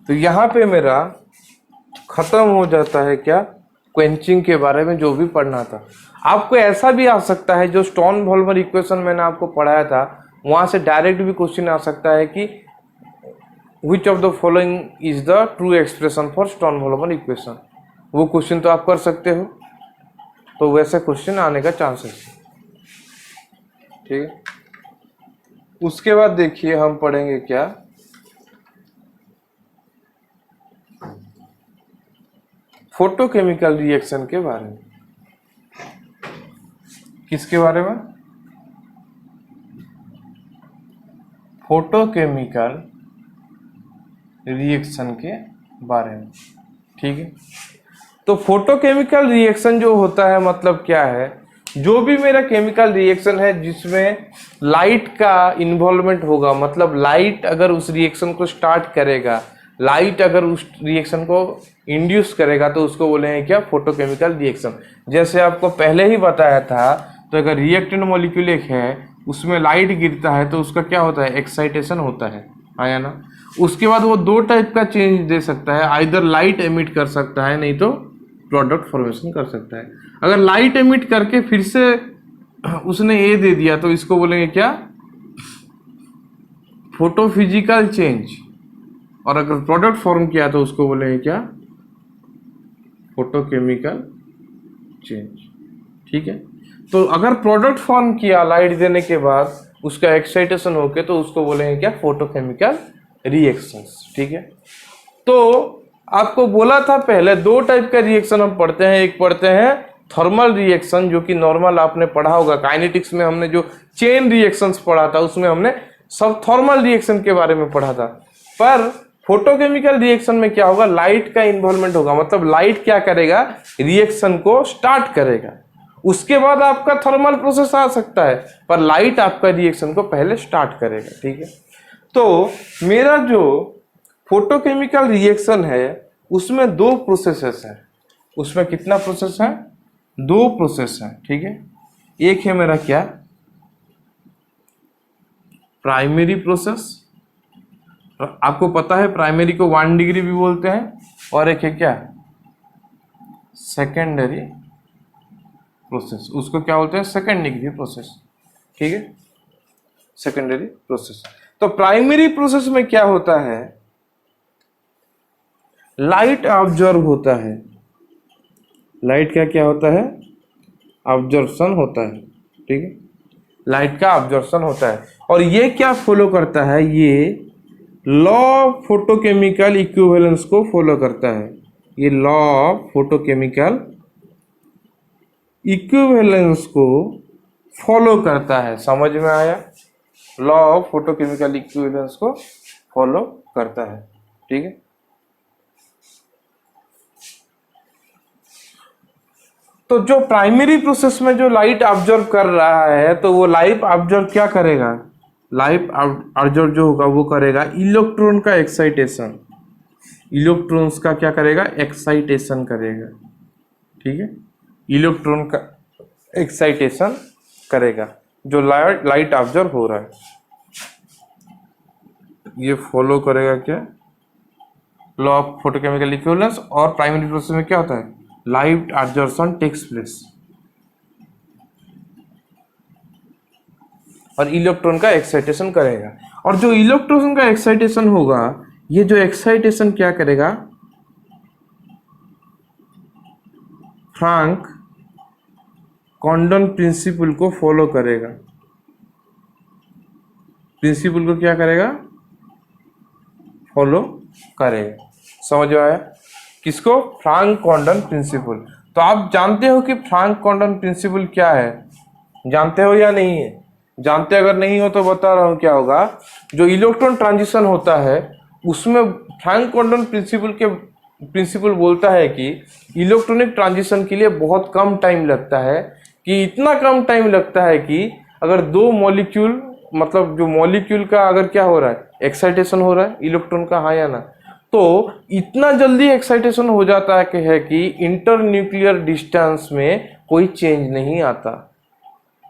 तो यहाँ पे मेरा खत्म हो जाता है क्या, क्वेंचिंग के बारे में जो भी पढ़ना था। आपको ऐसा भी आ सकता है, जो स्टोन वॉल्मर इक्वेशन मैंने आपको पढ़ाया था वहां से डायरेक्ट भी क्वेश्चन आ सकता है कि which of the following is the true expression for Stern Volmer equation. वो क्वेश्चन तो आप कर सकते हो, तो वैसे क्वेश्चन आने का चांसेस है। ठीक है, उसके बाद देखिए हम पढ़ेंगे क्या, फोटोकेमिकल रिएक्शन के बारे में। किसके बारे में? फोटोकेमिकल रिएक्शन के बारे में। ठीक है, तो फोटोकेमिकल रिएक्शन जो होता है मतलब क्या है, जो भी मेरा केमिकल रिएक्शन है जिसमें लाइट का इन्वॉल्वमेंट होगा, मतलब लाइट अगर उस रिएक्शन को स्टार्ट करेगा, लाइट अगर उस रिएक्शन को इंड्यूस करेगा, तो उसको बोलेंगे क्या, फोटोकेमिकल रिएक्शन। जैसे आपको पहले ही बताया था, तो अगर रिएक्टेंट मॉलिक्यूल एक है, उसमें लाइट गिरता है तो उसका क्या होता है, एक्साइटेशन होता है, आया ना। उसके बाद वो दो टाइप का चेंज दे सकता है, आइदर लाइट एमिट कर सकता है, नहीं तो प्रोडक्ट फॉर्मेशन कर सकता है। अगर लाइट एमिट करके फिर से उसने ए दे दिया तो इसको बोलेंगे क्या, फोटोफिजिकल चेंज। और अगर प्रोडक्ट फॉर्म किया तो उसको बोलेंगे क्या, फोटोकेमिकल चेंज। ठीक है, तो अगर प्रोडक्ट फॉर्म किया लाइट देने के बाद, उसका एक्साइटेशन होके, तो उसको बोलेंगे क्या, फोटोकेमिकल रिएक्शंस। ठीक है, तो आपको बोला था पहले दो टाइप का रिएक्शन हम पढ़ते हैं। एक पढ़ते हैं थर्मल रिएक्शन, जो कि नॉर्मल आपने पढ़ा होगा काइनेटिक्स में, हमने जो चेन रिएक्शंस पढ़ा था उसमें हमने सब थर्मल रिएक्शन के बारे में पढ़ा था। पर फोटोकेमिकल रिएक्शन में क्या होगा, लाइट का इन्वॉल्वमेंट होगा, मतलब लाइट क्या करेगा, रिएक्शन को स्टार्ट करेगा। उसके बाद आपका थर्मल प्रोसेस आ सकता है, पर लाइट आपका रिएक्शन को पहले स्टार्ट करेगा। ठीक है, तो मेरा जो फोटोकेमिकल रिएक्शन है उसमें दो प्रोसेसेस है। उसमें कितना प्रोसेस है, दो प्रोसेस है। ठीक है, एक है मेरा क्या, प्राइमरी प्रोसेस, आपको पता है प्राइमरी को 1 डिग्री भी बोलते हैं, और एक है क्या, सेकेंडरी प्रोसेस, उसको क्या बोलते हैं, सेकेंड डिग्री प्रोसेस। ठीक है, सेकेंडरी प्रोसेस। तो प्राइमरी प्रोसेस में क्या होता है, लाइट ऑब्जर्व होता है, लाइट का क्या होता है, ऑब्जर्वेशन होता है। ठीक है, लाइट का ऑब्जर्वेशन होता है, और ये क्या फॉलो करता है, ये लॉ ऑफ फोटोकेमिकल इक्विवेलेंस को फॉलो करता है। ये लॉ ऑफ फोटोकेमिकल इक्विवेलेंस को फॉलो करता है, समझ में आया, लॉ ऑफ फोटोकेमिकल इक्विवेलेंस को फॉलो करता है। ठीक है, तो जो प्राइमरी प्रोसेस में जो लाइट ऑब्जर्व कर रहा है, तो वो लाइट ऑब्जर्व क्या करेगा, लाइट ऑब्जर्व जो होगा वो करेगा इलेक्ट्रॉन का एक्साइटेशन, इलेक्ट्रॉन्स का क्या करेगा, एक्साइटेशन करेगा। ठीक है, इलेक्ट्रॉन का एक्साइटेशन करेगा जो लाइट ऑब्जर्व हो रहा है, ये फॉलो करेगा क्या, लॉ ऑफ फोटोकेमिकल इक्विवेलेंस। और प्राइमरी प्रोसेस में क्या होता है, लाइट ऑब्जर्वेशन टेक्स प्लेस, और इलेक्ट्रॉन का एक्साइटेशन करेगा। और जो इलेक्ट्रॉन का एक्साइटेशन होगा, ये जो एक्साइटेशन क्या करेगा, फ्रैंक कॉन्डन प्रिंसिपल को फॉलो करेगा। प्रिंसिपल को क्या करेगा, फॉलो करेगा। समझ में आया, किसको, फ्रैंक कॉन्डन प्रिंसिपल। तो आप जानते हो कि फ्रैंक कॉन्डन प्रिंसिपल क्या है, जानते हो या नहीं है, जानते अगर नहीं हो तो बता रहा हूं क्या होगा। जो इलेक्ट्रॉन ट्रांजिशन होता है उसमें फ्रैंक कॉन्डन प्रिंसिपल बोलता है कि इलेक्ट्रॉनिक ट्रांजिशन के लिए बहुत कम टाइम लगता है, कि इतना कम टाइम लगता है कि अगर दो मॉलिक्यूल, मतलब जो मॉलिक्यूल का अगर क्या हो रहा है, एक्साइटेशन हो रहा है इलेक्ट्रॉन का, हाँ या ना, तो इतना जल्दी एक्साइटेशन हो जाता है कि इंटर न्यूक्लियर डिस्टेंस में कोई चेंज नहीं आता।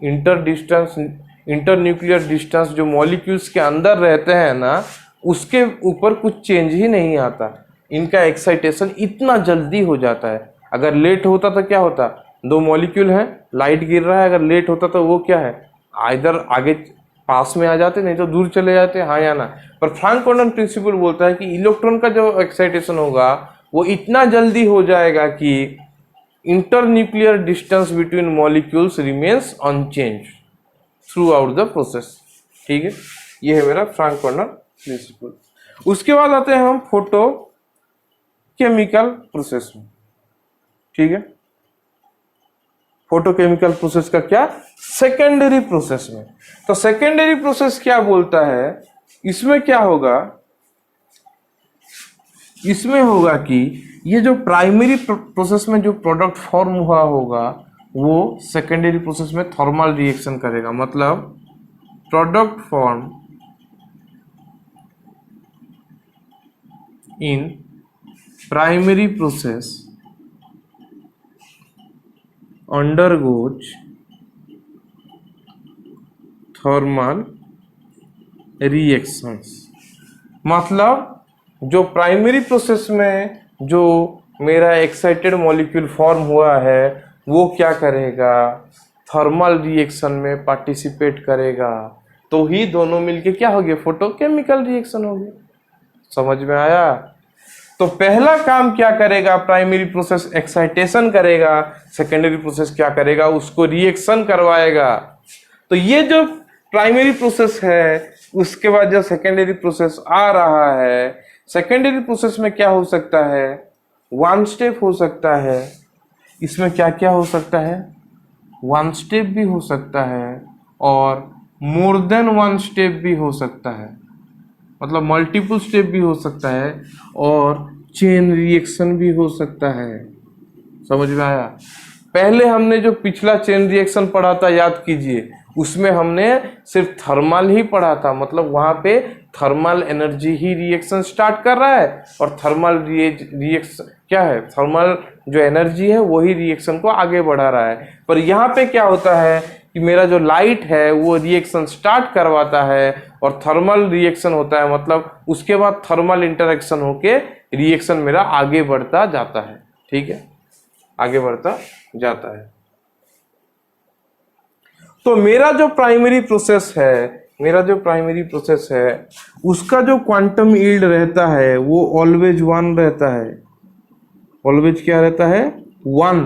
इंटर न्यूक्लियर डिस्टेंस जो मॉलिक्यूल्स के अंदर रहते हैं ना, उसके ऊपर कुछ चेंज ही नहीं आता, इनका एक्साइटेशन इतना जल्दी हो जाता है। अगर लेट होता तो क्या होता, दो मॉलिक्यूल है, लाइट गिर रहा है, अगर लेट होता तो वो क्या है, इधर आगे पास में आ जाते, नहीं तो दूर चले जाते, हाँ या ना। पर फ्रैंक कोंडोन प्रिंसिपल बोलता है कि इलेक्ट्रॉन का जो एक्साइटेशन होगा वो इतना जल्दी हो जाएगा कि internuclear distance between molecules remains unchange throughout the process. ठीक है, ये है मेरा फ्रैंक कोंडोन प्रिंसिपल। उसके बाद आते हैं हम फोटो केमिकल प्रोसेस में। ठीक है, फोटोकेमिकल प्रोसेस का क्या, सेकेंडरी प्रोसेस में। तो सेकेंडरी प्रोसेस क्या बोलता है, इसमें क्या होगा, इसमें होगा कि ये जो प्राइमरी प्रोसेस में जो प्रोडक्ट फॉर्म हुआ होगा वो सेकेंडरी प्रोसेस में थर्मल रिएक्शन करेगा। मतलब product form in primary process undergoes thermal reactions. मतलब जो प्राइमरी प्रोसेस में जो मेरा एक्साइटेड मॉलिक्यूल फॉर्म हुआ है वो क्या करेगा, थर्मल रिएक्शन में पार्टिसिपेट करेगा, तो ही दोनों मिलके क्या हो गया, फोटोकेमिकल रिएक्शन हो गया। समझ में आया। तो पहला काम क्या करेगा, प्राइमरी प्रोसेस एक्साइटेशन करेगा, सेकेंडरी प्रोसेस क्या करेगा, उसको रिएक्शन करवाएगा। तो ये जो प्राइमरी प्रोसेस है उसके बाद जो सेकेंडरी प्रोसेस आ रहा है, सेकेंडरी प्रोसेस में क्या हो सकता है, वन स्टेप हो सकता है। इसमें क्या क्या हो सकता है, वन स्टेप भी हो सकता है और मोर देन वन स्टेप भी हो सकता है, मतलब मल्टीपल स्टेप भी हो सकता है और चेन रिएक्शन भी हो सकता है। समझ में आया। पहले हमने जो पिछला चेन रिएक्शन पढ़ा था याद कीजिए, उसमें हमने सिर्फ थर्मल ही पढ़ा था, मतलब वहां पे थर्मल एनर्जी ही रिएक्शन स्टार्ट कर रहा है और थर्मल रिएक्शन क्या है, थर्मल जो एनर्जी है वही रिएक्शन को आगे बढ़ा रहा है। पर यहाँ पे क्या होता है कि मेरा जो लाइट है वो रिएक्शन स्टार्ट करवाता है और थर्मल रिएक्शन होता है, मतलब उसके बाद थर्मल इंटरेक्शन होके रिएक्शन मेरा आगे बढ़ता जाता है। ठीक है, आगे बढ़ता जाता है। तो मेरा जो प्राइमरी प्रोसेस है, उसका जो क्वांटम यील्ड रहता है वो ऑलवेज 1 रहता है। ऑलवेज क्या रहता है, 1।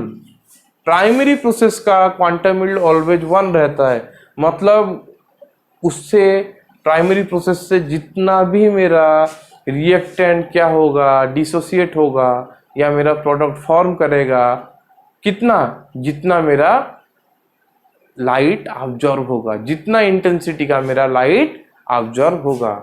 प्राइमरी प्रोसेस का क्वांटम यील्ड ऑलवेज 1 रहता है। मतलब उससे प्राइमरी प्रोसेस से जितना भी मेरा रिएक्टेंट क्या होगा, डिसोसिएट होगा या मेरा प्रोडक्ट फॉर्म करेगा, कितना, जितना मेरा लाइट ऑब्जर्व होगा, जितना इंटेंसिटी का मेरा लाइट ऑब्जर्व होगा।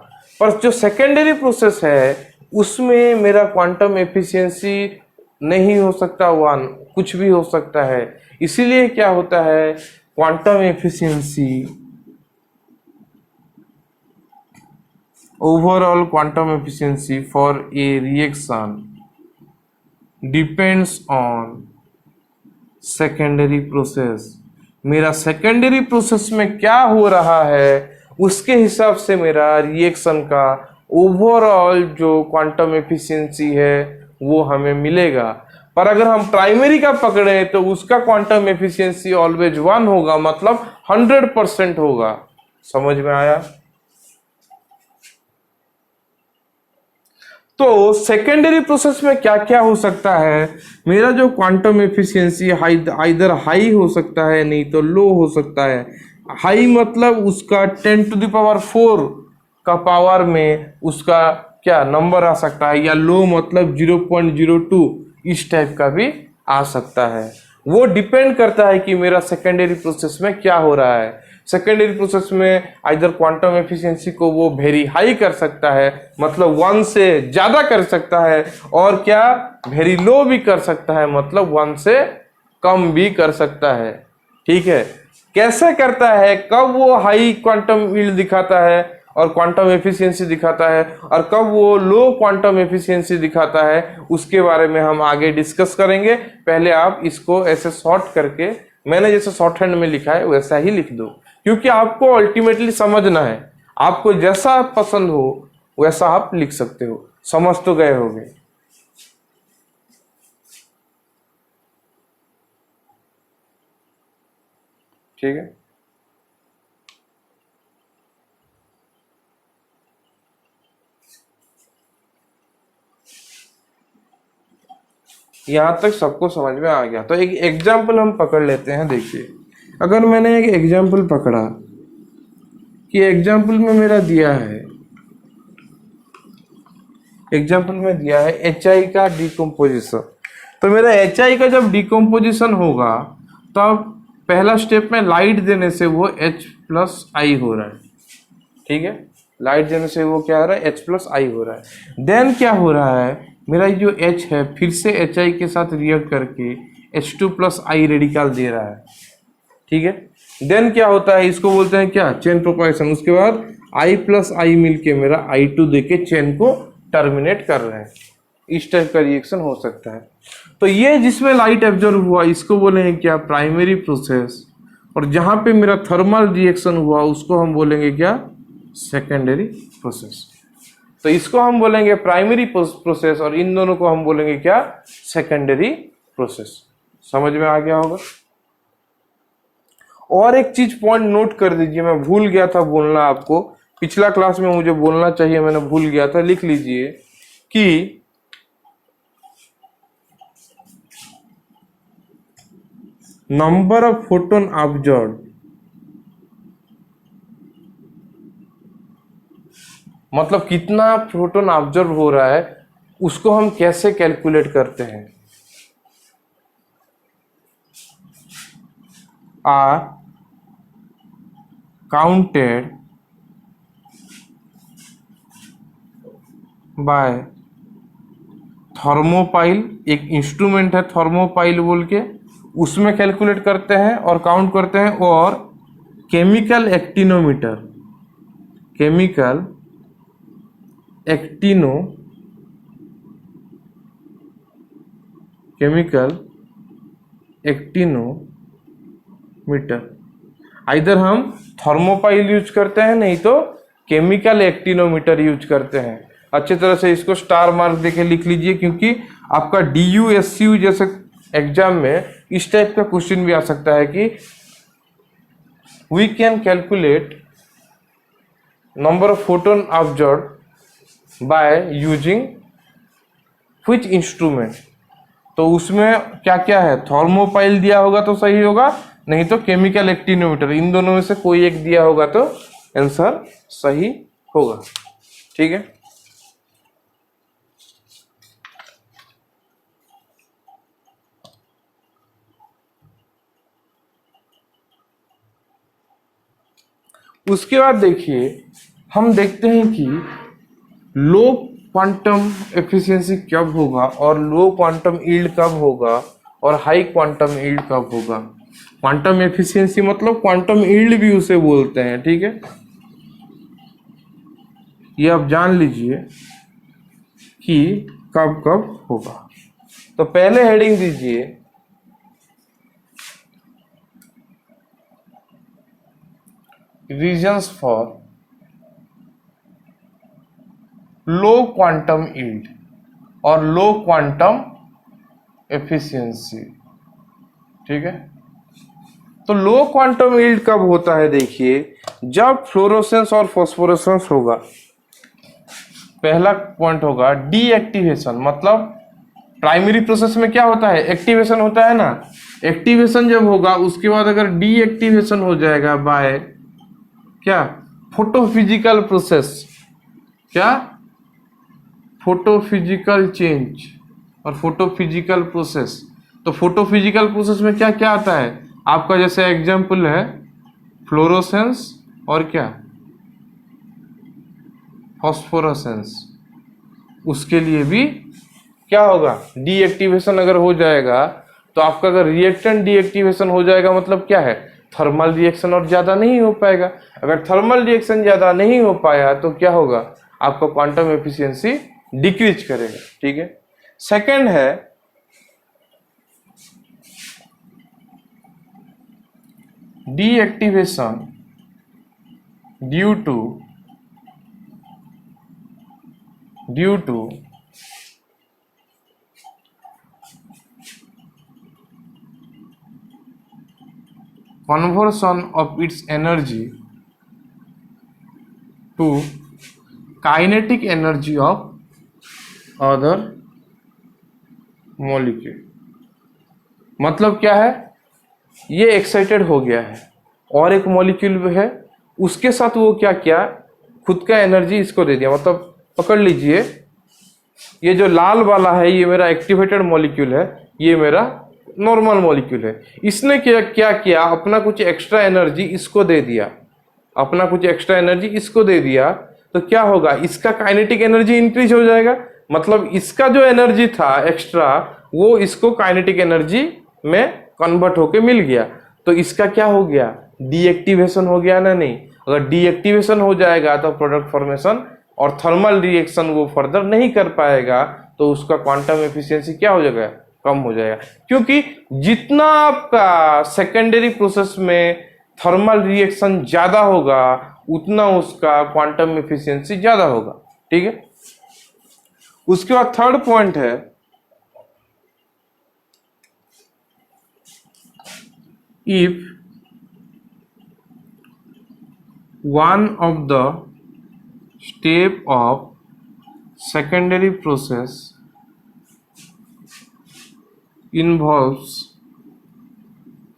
पर जो सेकेंडरी प्रोसेस है उसमें मेरा क्वांटम एफिशिएंसी नहीं हो सकता 1, कुछ भी हो सकता है। इसीलिए क्या होता है, quantum efficiency, overall quantum efficiency for a reaction depends on secondary process। मेरा सेकेंडरी प्रोसेस में क्या हो रहा है उसके हिसाब से मेरा रिएक्शन का ओवरऑल जो क्वांटम एफिशिएंसी है वो हमें मिलेगा। पर अगर हम प्राइमरी का पकड़े तो उसका क्वांटम एफिशिएंसी ऑलवेज 1 होगा, मतलब 100% होगा। समझ में आया। तो सेकेंडरी प्रोसेस में क्या क्या हो सकता है, मेरा जो क्वांटम एफिशिएंसी आइदर हाई हो सकता है नहीं तो लो हो सकता है। हाई मतलब उसका 10⁴ का पावर में उसका क्या नंबर आ सकता है, या लो मतलब 0.02 इस टाइप का भी आ सकता है। वो डिपेंड करता है कि मेरा सेकेंडरी प्रोसेस में क्या हो रहा है। सेकेंडरी प्रोसेस में आइदर क्वांटम एफिशिएंसी को वो वेरी हाई कर सकता है, मतलब 1 से ज्यादा कर सकता है, और क्या वेरी लो भी कर सकता है, मतलब 1 से कम भी कर सकता है। ठीक है, कैसे करता है, कब वो हाई क्वांटम यील्ड दिखाता है और क्वांटम एफिशिएंसी दिखाता है और कब वो लो क्वांटम एफिशिएंसी दिखाता है, उसके बारे में हम आगे डिस्कस करेंगे। पहले आप इसको ऐसे शॉर्ट करके, मैंने जैसे शॉर्ट हैंड में लिखा है वैसा ही लिख दो, क्योंकि आपको अल्टीमेटली समझना है। आपको जैसा पसंद हो वैसा आप लिख सकते हो। समझ तो गए होगे। ठीक है, यहां तक सबको समझ में आ गया। तो एक एग्जाम्पल हम पकड़ लेते हैं। देखिए, अगर मैंने एक एग्जाम्पल पकड़ा कि एग्जाम्पल में मेरा दिया है, एग्जाम्पल में दिया है एच आई का डिकम्पोजिशन। तो मेरा एच आई का जब डिकम्पोजिशन होगा तब पहला स्टेप में लाइट देने से वो H प्लस आई हो रहा है। ठीक है, लाइट देने से वो क्या हो रहा है, H प्लस आई हो रहा है। देन क्या हो रहा है, मेरा जो H है फिर से एच आई के साथ रिएक्ट करके H2 प्लस आई रेडिकल दे रहा है। ठीक है, देन क्या होता है, इसको बोलते हैं क्या, चेन प्रोपगेशन। उसके बाद I प्लस आई मिलके मेरा I2 देके चेन को टर्मिनेट कर रहे हैं। इस टाइप का रिएक्शन हो सकता है। तो ये जिसमें लाइट एब्जॉर्ब हुआ इसको बोलेंगे क्या, प्राइमरी प्रोसेस। और जहां पे मेरा थर्मल रिएक्शन हुआ उसको हम बोलेंगे क्या, सेकेंडरी प्रोसेस। तो इसको हम बोलेंगे प्राइमरी प्रोसेस और इन दोनों को हम बोलेंगे क्या, सेकेंडरी प्रोसेस। समझ में आ गया होगा। और एक चीज पॉइंट नोट कर दीजिए, मैं भूल गया था बोलना आपको, पिछला क्लास में मुझे बोलना चाहिए, मैंने भूल गया था। लिख लीजिए कि नंबर ऑफ फोटोन ऑब्जर्व, मतलब कितना फोटोन ऑब्जर्व हो रहा है उसको हम कैसे कैलकुलेट करते हैं। आर काउंटेड बाय थर्मोपाइल, एक इंस्ट्रूमेंट है थर्मोपाइल बोल के, उसमें कैलकुलेट करते हैं और काउंट करते हैं। और chemical actinometer, chemical actino, chemical actinometer, इधर हम थर्मोपाइल यूज करते हैं नहीं तो केमिकल एक्टिनोमीटर यूज करते हैं। अच्छी तरह से इसको स्टार मार्क देके लिख लीजिए, क्योंकि आपका DU SU जैसे एग्जाम में इस टाइप का क्वेश्चन भी आ सकता है कि we can calculate number of photon observe by using which instrument. तो उसमें क्या क्या है, थर्मोपाइल दिया होगा तो सही होगा, नहीं तो केमिकल एक्टिनोमीटर, इन दोनों में से कोई एक दिया होगा तो आंसर सही होगा। ठीक है, उसके बाद देखिए हम देखते हैं कि लो क्वांटम एफिशिएंसी कब होगा और लो क्वांटम यील्ड कब होगा और हाई क्वांटम यील्ड कब होगा। क्वांटम एफिशिएंसी मतलब क्वांटम यील्ड भी उसे बोलते हैं। ठीक है, ये आप जान लीजिए कि कब कब होगा। तो पहले हेडिंग दीजिए reasons for low quantum yield और लो क्वांटम एफिशिएंसी। ठीक है, तो लो क्वांटम यील्ड कब होता है, देखिए जब फ्लोरोसेंस और फॉस्फोरेसेंस होगा। पहला पॉइंट होगा डीएक्टिवेशन, मतलब प्राइमरी प्रोसेस में क्या होता है, एक्टिवेशन होता है ना। एक्टिवेशन जब होगा उसके बाद अगर डीएक्टिवेशन हो जाएगा बाय क्या, फोटोफिजिकल प्रोसेस, क्या, फोटोफिजिकल चेंज और फोटोफिजिकल प्रोसेस। तो फोटोफिजिकल प्रोसेस में क्या क्या आता है आपका, जैसे एग्जांपल है फ्लोरोसेंस और क्या, फॉस्फोरेसेंस। उसके लिए भी क्या होगा, डीएक्टिवेशन अगर हो जाएगा तो आपका अगर रिएक्टेंट डीएक्टिवेशन हो जाएगा मतलब क्या है, थर्मल रिएक्शन और ज्यादा नहीं हो पाएगा। अगर थर्मल रिएक्शन ज्यादा नहीं हो पाया तो क्या होगा, आपका क्वांटम एफिशिएंसी डिक्रीज करेगा। ठीक है, सेकंड है deactivation due to due to conversion of its energy to kinetic energy of other molecule। मतलब क्या है, ये एक्साइटेड हो गया है और एक मॉलिक्यूल है, उसके साथ वो क्या किया, खुद का एनर्जी इसको दे दिया। मतलब पकड़ लीजिए, ये जो लाल वाला है ये मेरा एक्टिवेटेड मॉलिक्यूल है, ये मेरा नॉर्मल मॉलिक्यूल है। इसने क्या किया, अपना कुछ एक्स्ट्रा एनर्जी इसको दे दिया, अपना कुछ एक्स्ट्रा एनर्जी इसको दे दिया, तो क्या होगा, इसका काइनेटिक एनर्जी इंक्रीज हो जाएगा। मतलब इसका जो एनर्जी था एक्स्ट्रा, वो इसको काइनेटिक एनर्जी में कन्वर्ट होके मिल गया। तो इसका क्या हो गया, डीएक्टिवेशन हो गया ना नहीं। अगर डीएक्टिवेशन हो जाएगा तो प्रोडक्ट फॉर्मेशन और थर्मल रिएक्शन वो फर्दर नहीं कर पाएगा, तो उसका क्वांटम एफिशिएंसी क्या हो जाएगा, कम हो जाएगा। क्योंकि जितना आपका सेकेंडरी प्रोसेस में थर्मल रिएक्शन ज्यादा होगा, उतना उसका क्वांटम एफिशिएंसी ज्यादा होगा। ठीक है, उसके बाद थर्ड पॉइंट है, if one of the step of secondary process involves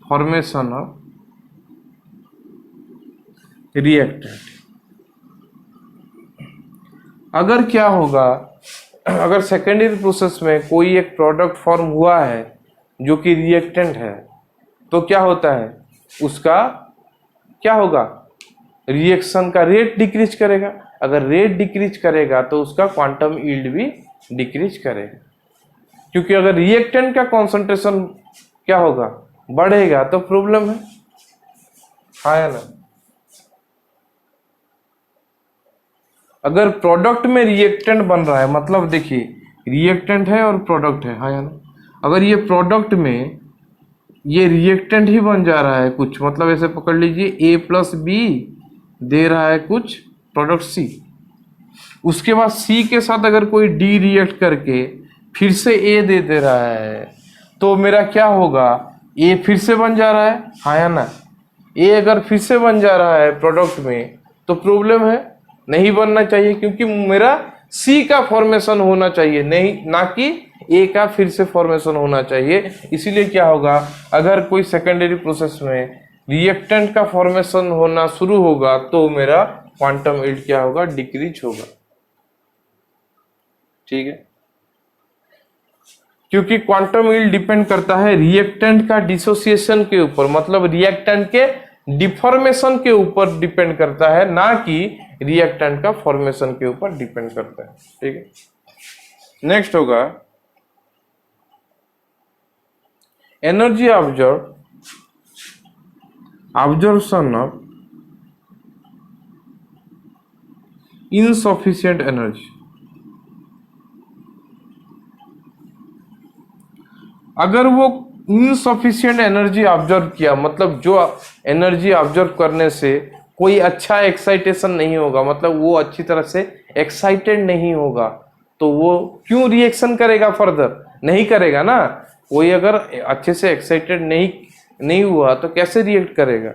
formation of reactant। अगर क्या होगा, अगर सेकेंडरी प्रोसेस में कोई एक प्रोडक्ट फॉर्म हुआ है जो कि रिएक्टेंट है, तो क्या होता है, उसका क्या होगा, रिएक्शन का रेट डिक्रीज करेगा। अगर रेट डिक्रीज करेगा तो उसका क्वांटम यील्ड भी डिक्रीज करेगा। क्योंकि अगर रिएक्टेंट का कॉन्सेंट्रेशन क्या होगा, बढ़ेगा, तो प्रॉब्लम है ना। अगर प्रोडक्ट में रिएक्टेंट बन रहा है, मतलब देखिए रिएक्टेंट है और प्रोडक्ट है ना। अगर ये प्रोडक्ट में ये रिएक्टेंट ही बन जा रहा है कुछ, मतलब ऐसे पकड़ लीजिए ए प्लस बी दे रहा है कुछ प्रोडक्ट सी, उसके बाद सी के साथ अगर कोई डी रिएक्ट करके फिर से ए दे रहा है, तो मेरा क्या होगा, ए फिर से बन जा रहा है, हाँ या ना। ए अगर फिर से बन जा रहा है प्रोडक्ट में, तो प्रॉब्लम है, नहीं बनना चाहिए, क्योंकि मेरा सी का फॉर्मेशन होना चाहिए, नहीं ना कि ए का फिर से फॉर्मेशन होना चाहिए। इसीलिए क्या होगा, अगर कोई सेकेंडरी प्रोसेस में रिएक्टेंट का फॉर्मेशन होना शुरू होगा, तो मेरा क्वांटम यील्ड क्या होगा, डिक्रीज होगा। ठीक है, क्योंकि क्वांटम यील्ड डिपेंड करता है रिएक्टेंट का डिसोसिएशन के ऊपर, मतलब रिएक्टेंट के डिफॉर्मेशन के ऊपर डिपेंड करता है, ना कि रिएक्टेंट का फॉर्मेशन के ऊपर डिपेंड करता है। ठीक है, नेक्स्ट होगा energy observation of insufficient energy. अगर वो इनसफिशिएंट एनर्जी ऑब्जर्व किया, मतलब जो एनर्जी ऑब्जर्व करने से कोई अच्छा एक्साइटेशन नहीं होगा, मतलब वो अच्छी तरह से एक्साइटेड नहीं होगा, तो वो क्यों रिएक्शन करेगा, फर्दर नहीं करेगा ना। कोई अगर अच्छे से एक्साइटेड नहीं हुआ तो कैसे रिएक्ट करेगा।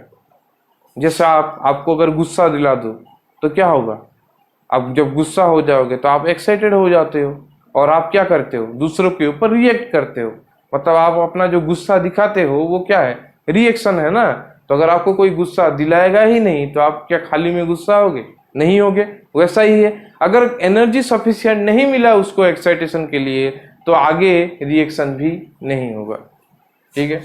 जैसे आपको अगर गुस्सा दिला दो तो क्या होगा, आप जब गुस्सा हो जाओगे तो आप एक्साइटेड हो जाते हो और आप क्या करते हो, दूसरों के ऊपर रिएक्ट करते हो। मतलब आप अपना जो गुस्सा दिखाते हो वो क्या है, रिएक्शन है ना। तो अगर आपको कोई गुस्सा दिलाएगा ही नहीं तो आप क्या खाली में गुस्सा होगे, नहीं होगे। वैसा ही है, अगर एनर्जी सफिशिएंट नहीं मिला उसको एक्साइटेशन के लिए, तो आगे रिएक्शन भी नहीं होगा। ठीक है,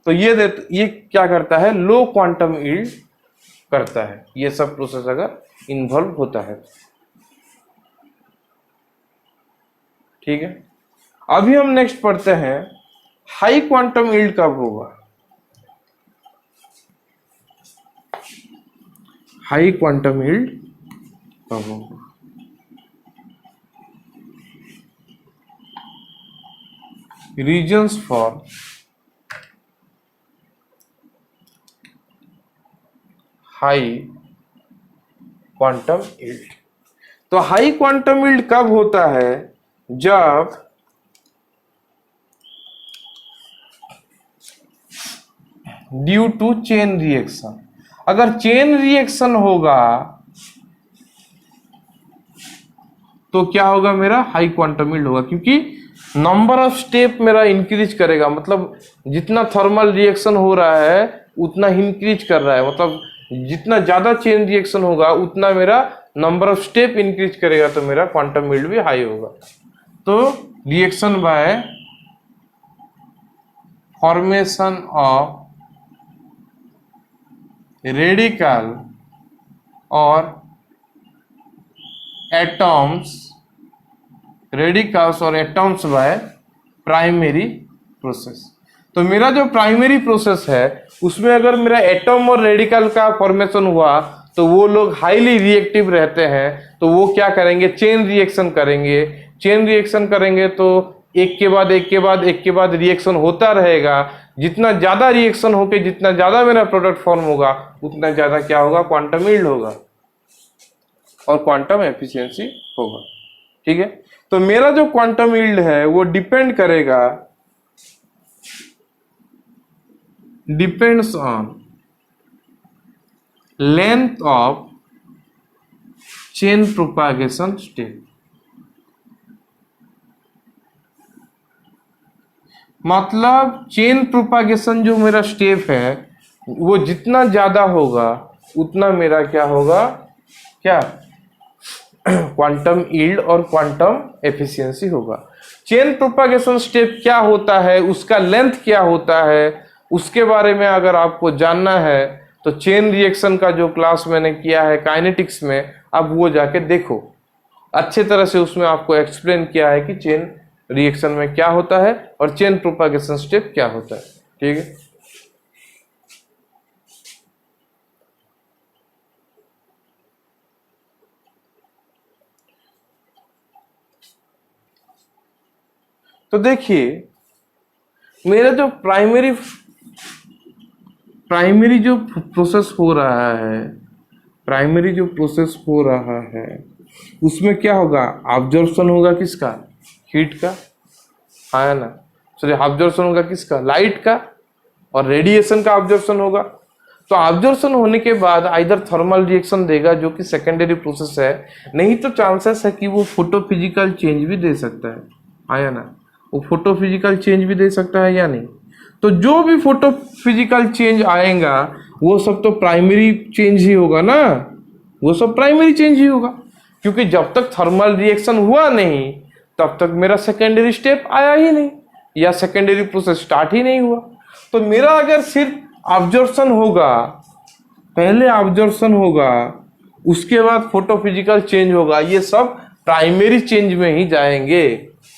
तो ये क्या करता है, लो क्वांटम यील्ड करता है, ये सब प्रोसेस अगर इन्वॉल्व होता है। ठीक है, अभी हम नेक्स्ट पढ़ते हैं हाई क्वांटम यील्ड कब होगा। हाई क्वांटम यील्ड कब होगा, reasons for high quantum yield. तो हाई क्वांटम यील्ड कब होता है? जब ड्यू टू चेन रिएक्शन, अगर चेन रिएक्शन होगा तो क्या होगा, मेरा हाई क्वांटम यील्ड होगा, क्योंकि नंबर ऑफ स्टेप मेरा इंक्रीज करेगा, मतलब जितना थर्मल रिएक्शन हो रहा है उतना इंक्रीज कर रहा है, मतलब जितना ज्यादा चेन रिएक्शन होगा उतना मेरा नंबर ऑफ स्टेप इंक्रीज करेगा, तो मेरा क्वांटम यील्ड भी हाई होगा। तो reaction by formation of radical और एटॉम्स, रेडिकल्स और एटॉम्स बाय प्राइमरी प्रोसेस। तो मेरा जो प्राइमरी प्रोसेस है उसमें अगर मेरा एटॉम और रेडिकल का फॉर्मेशन हुआ तो वो लोग हाईली रिएक्टिव रहते हैं, तो वो क्या करेंगे, चेन रिएक्शन करेंगे। चेन रिएक्शन करेंगे तो एक के बाद एक के बाद एक के बाद रिएक्शन होता रहेगा। जितना ज्यादा रिएक्शन होके जितना ज्यादा मेरा प्रोडक्ट फॉर्म होगा उतना ज्यादा क्या होगा, क्वांटम यील्ड होगा और क्वांटम एफिशिएंसी होगा। ठीक है, तो मेरा जो क्वांटम यील्ड है वो depends on length of chain propagation step. मतलब चेन प्रोपागेशन जो मेरा स्टेप है वो जितना ज्यादा होगा उतना मेरा क्या होगा, क्या क्वांटम यील्ड और क्वांटम एफिशिएंसी होगा। चेन प्रोपागेशन स्टेप क्या होता है, उसका लेंथ क्या होता है, उसके बारे में अगर आपको जानना है तो चेन रिएक्शन का जो क्लास मैंने किया है काइनेटिक्स में, अब वो जाके देखो, अच्छे तरह से उसमें आपको एक्सप्लेन किया है कि चेन रिएक्शन में क्या होता है और चेन प्रोपागेशन स्टेप क्या होता है। ठीक है, तो देखिए मेरा जो प्राइमरी जो प्रोसेस हो रहा है, प्राइमरी जो प्रोसेस हो रहा है उसमें क्या होगा, ऑब्जर्वेशन होगा किसका, हीट का, है ना। सॉरी, ऑब्जर्वेशन होगा किसका, लाइट का, और रेडिएशन का ऑब्जर्वेशन होगा। तो ऑब्जर्वेशन होने के बाद आइदर थर्मल रिएक्शन देगा जो कि सेकेंडरी प्रोसेस है, नहीं तो चांसेस है कि वो फोटोफिजिकल चेंज भी दे सकता है, आया ना, वो फोटोफिजिकल चेंज भी दे सकता है या नहीं। तो जो भी फोटोफिजिकल चेंज आएगा वो सब तो प्राइमरी चेंज ही होगा ना, वो सब प्राइमरी चेंज ही होगा, क्योंकि जब तक थर्मल रिएक्शन हुआ नहीं तब तक मेरा सेकेंडरी स्टेप आया ही नहीं या सेकेंडरी प्रोसेस स्टार्ट ही नहीं हुआ। तो मेरा अगर सिर्फ ऑब्जर्वेशन होगा, पहले ऑब्जर्वेशन होगा उसके बाद फोटोफिजिकल चेंज होगा, ये सब प्राइमरी चेंज में ही जाएंगे,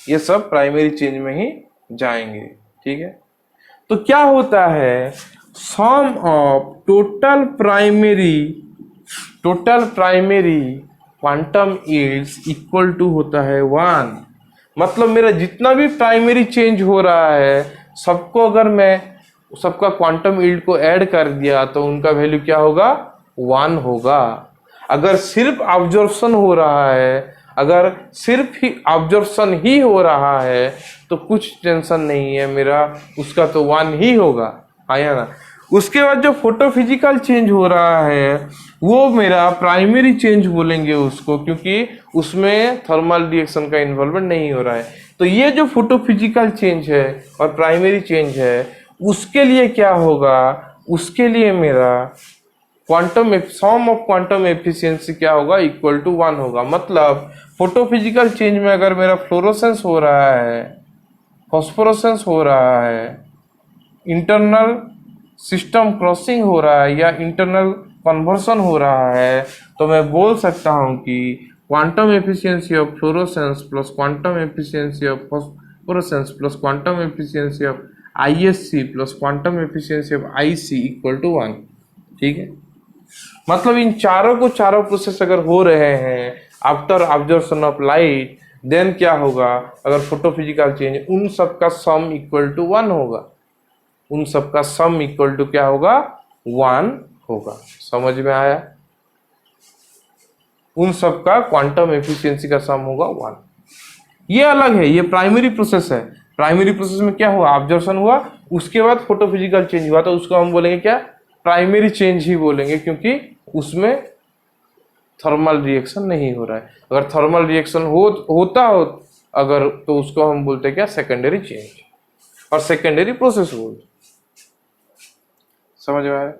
ये सब प्राइमरी चेंज में ही जाएंगे। ठीक है, तो क्या होता है, sum of total primary quantum yields equal to होता है 1। मतलब मेरा जितना भी प्राइमरी चेंज हो रहा है सबको अगर मैं सबका क्वांटम यील्ड को ऐड कर दिया तो उनका वैल्यू क्या होगा, 1 होगा। अगर सिर्फ ऑब्जर्वेशन हो रहा है, अगर सिर्फ ही ऑब्जर्वेशन ही हो रहा है तो कुछ टेंशन नहीं है, मेरा उसका तो 1 ही होगा, आया ना। उसके बाद जो फोटोफिजिकल चेंज हो रहा है वो मेरा प्राइमरी चेंज बोलेंगे उसको, क्योंकि उसमें थर्मल रिएक्शन का इन्वॉल्वमेंट नहीं हो रहा है। तो ये जो फोटोफिजिकल चेंज है और प्राइमरी चेंज है उसके लिए क्या होगा, उसके लिए मेरा सम ऑफ क्वांटम एफिशिएंसी क्या होगा, इक्वल टू 1 होगा। मतलब फोटोफिजिकल चेंज में अगर मेरा फ्लोरोसेंस हो रहा है, फॉस्फोरेसेंस हो रहा है, इंटरनल सिस्टम क्रॉसिंग हो रहा है या इंटरनल कन्वर्सन हो रहा है, तो मैं बोल सकता हूं कि quantum efficiency of fluorescence plus quantum efficiency of phosphorescence plus quantum efficiency of ISC plus quantum efficiency of IC equal to 1। ठीक है, मतलब इन चारों प्रोसेस अगर हो रहे हैं after observation of light, then क्या होगा, अगर फोटोफिजिकल चेंज, उन सब का सम इक्वल टू 1 होगा, उन सब का सम इक्वल टू क्या होगा, 1 होगा। समझ में आया? उन सब का क्वांटम एफिशिएंसी का सम होगा 1। ये अलग है, ये प्राइमरी प्रोसेस है। प्राइमरी प्रोसेस में क्या हुआ, ऑब्जर्वेशन हुआ, उसके बाद फोटोफिजिकल चेंज हुआ, तो उसको हम बोलेंगे क्या, प्राइमरी चेंज ही बोलेंगे, क्योंकि उसमें थर्मल रिएक्शन नहीं हो रहा है। अगर थर्मल रिएक्शन होता हो अगर, तो उसको हम बोलते हैं क्या, सेकेंडरी चेंज और सेकेंडरी प्रोसेस बोलते। समझ में आया?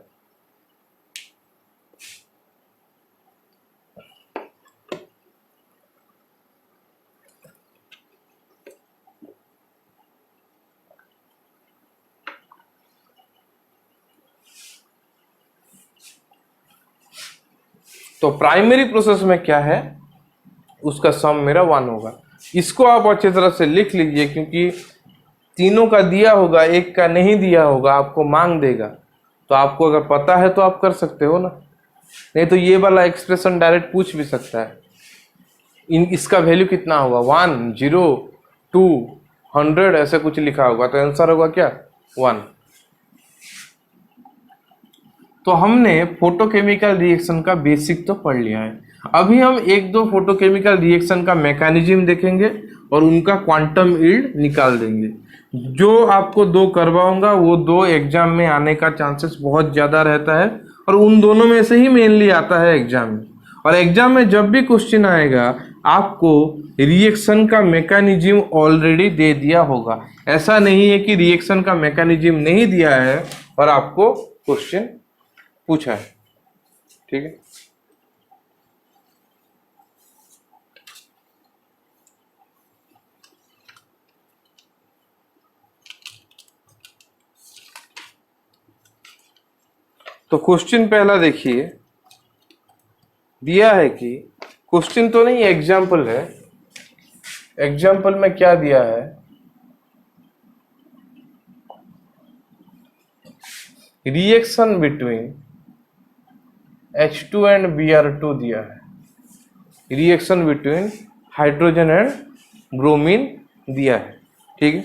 तो प्राइमरी प्रोसेस में क्या है, उसका सम मेरा 1 होगा। इसको आप अच्छी तरह से लिख लीजिए, क्योंकि तीनों का दिया होगा, एक का नहीं दिया होगा, आपको मांग देगा। तो आपको अगर पता है तो आप कर सकते हो ना, नहीं तो ये वाला एक्सप्रेशन डायरेक्ट पूछ भी सकता है, इसका वैल्यू कितना होगा, 1, 0, 2, 100 ऐसे कुछ लिखा होगा, तो आंसर होगा क्या, 1। तो हमने फोटोकेमिकल रिएक्शन का बेसिक तो पढ़ लिया है। अभी हम एक दो फोटोकेमिकल रिएक्शन का मैकेनिज्म देखेंगे और उनका क्वांटम यील्ड निकाल देंगे। जो आपको दो करवाऊंगा वो दो एग्जाम में आने का चांसेस बहुत ज़्यादा रहता है, और उन दोनों में से ही मेनली आता है एग्जाम में। और एग्जाम में जब भी क्वेश्चन आएगा, आपको रिएक्शन का मैकेनिज्म ऑलरेडी दे दिया होगा। ऐसा नहीं है कि रिएक्शन का मैकेनिज्म नहीं दिया है और आपको क्वेश्चन पूछा है। ठीक है, तो क्वेश्चन पहला देखिए, दिया है कि, क्वेश्चन तो नहीं एग्जाम्पल है, एग्जाम्पल में क्या दिया है, reaction between H2 and Br2 दिया है, reaction between hydrogen and bromine दिया है। ठीक है,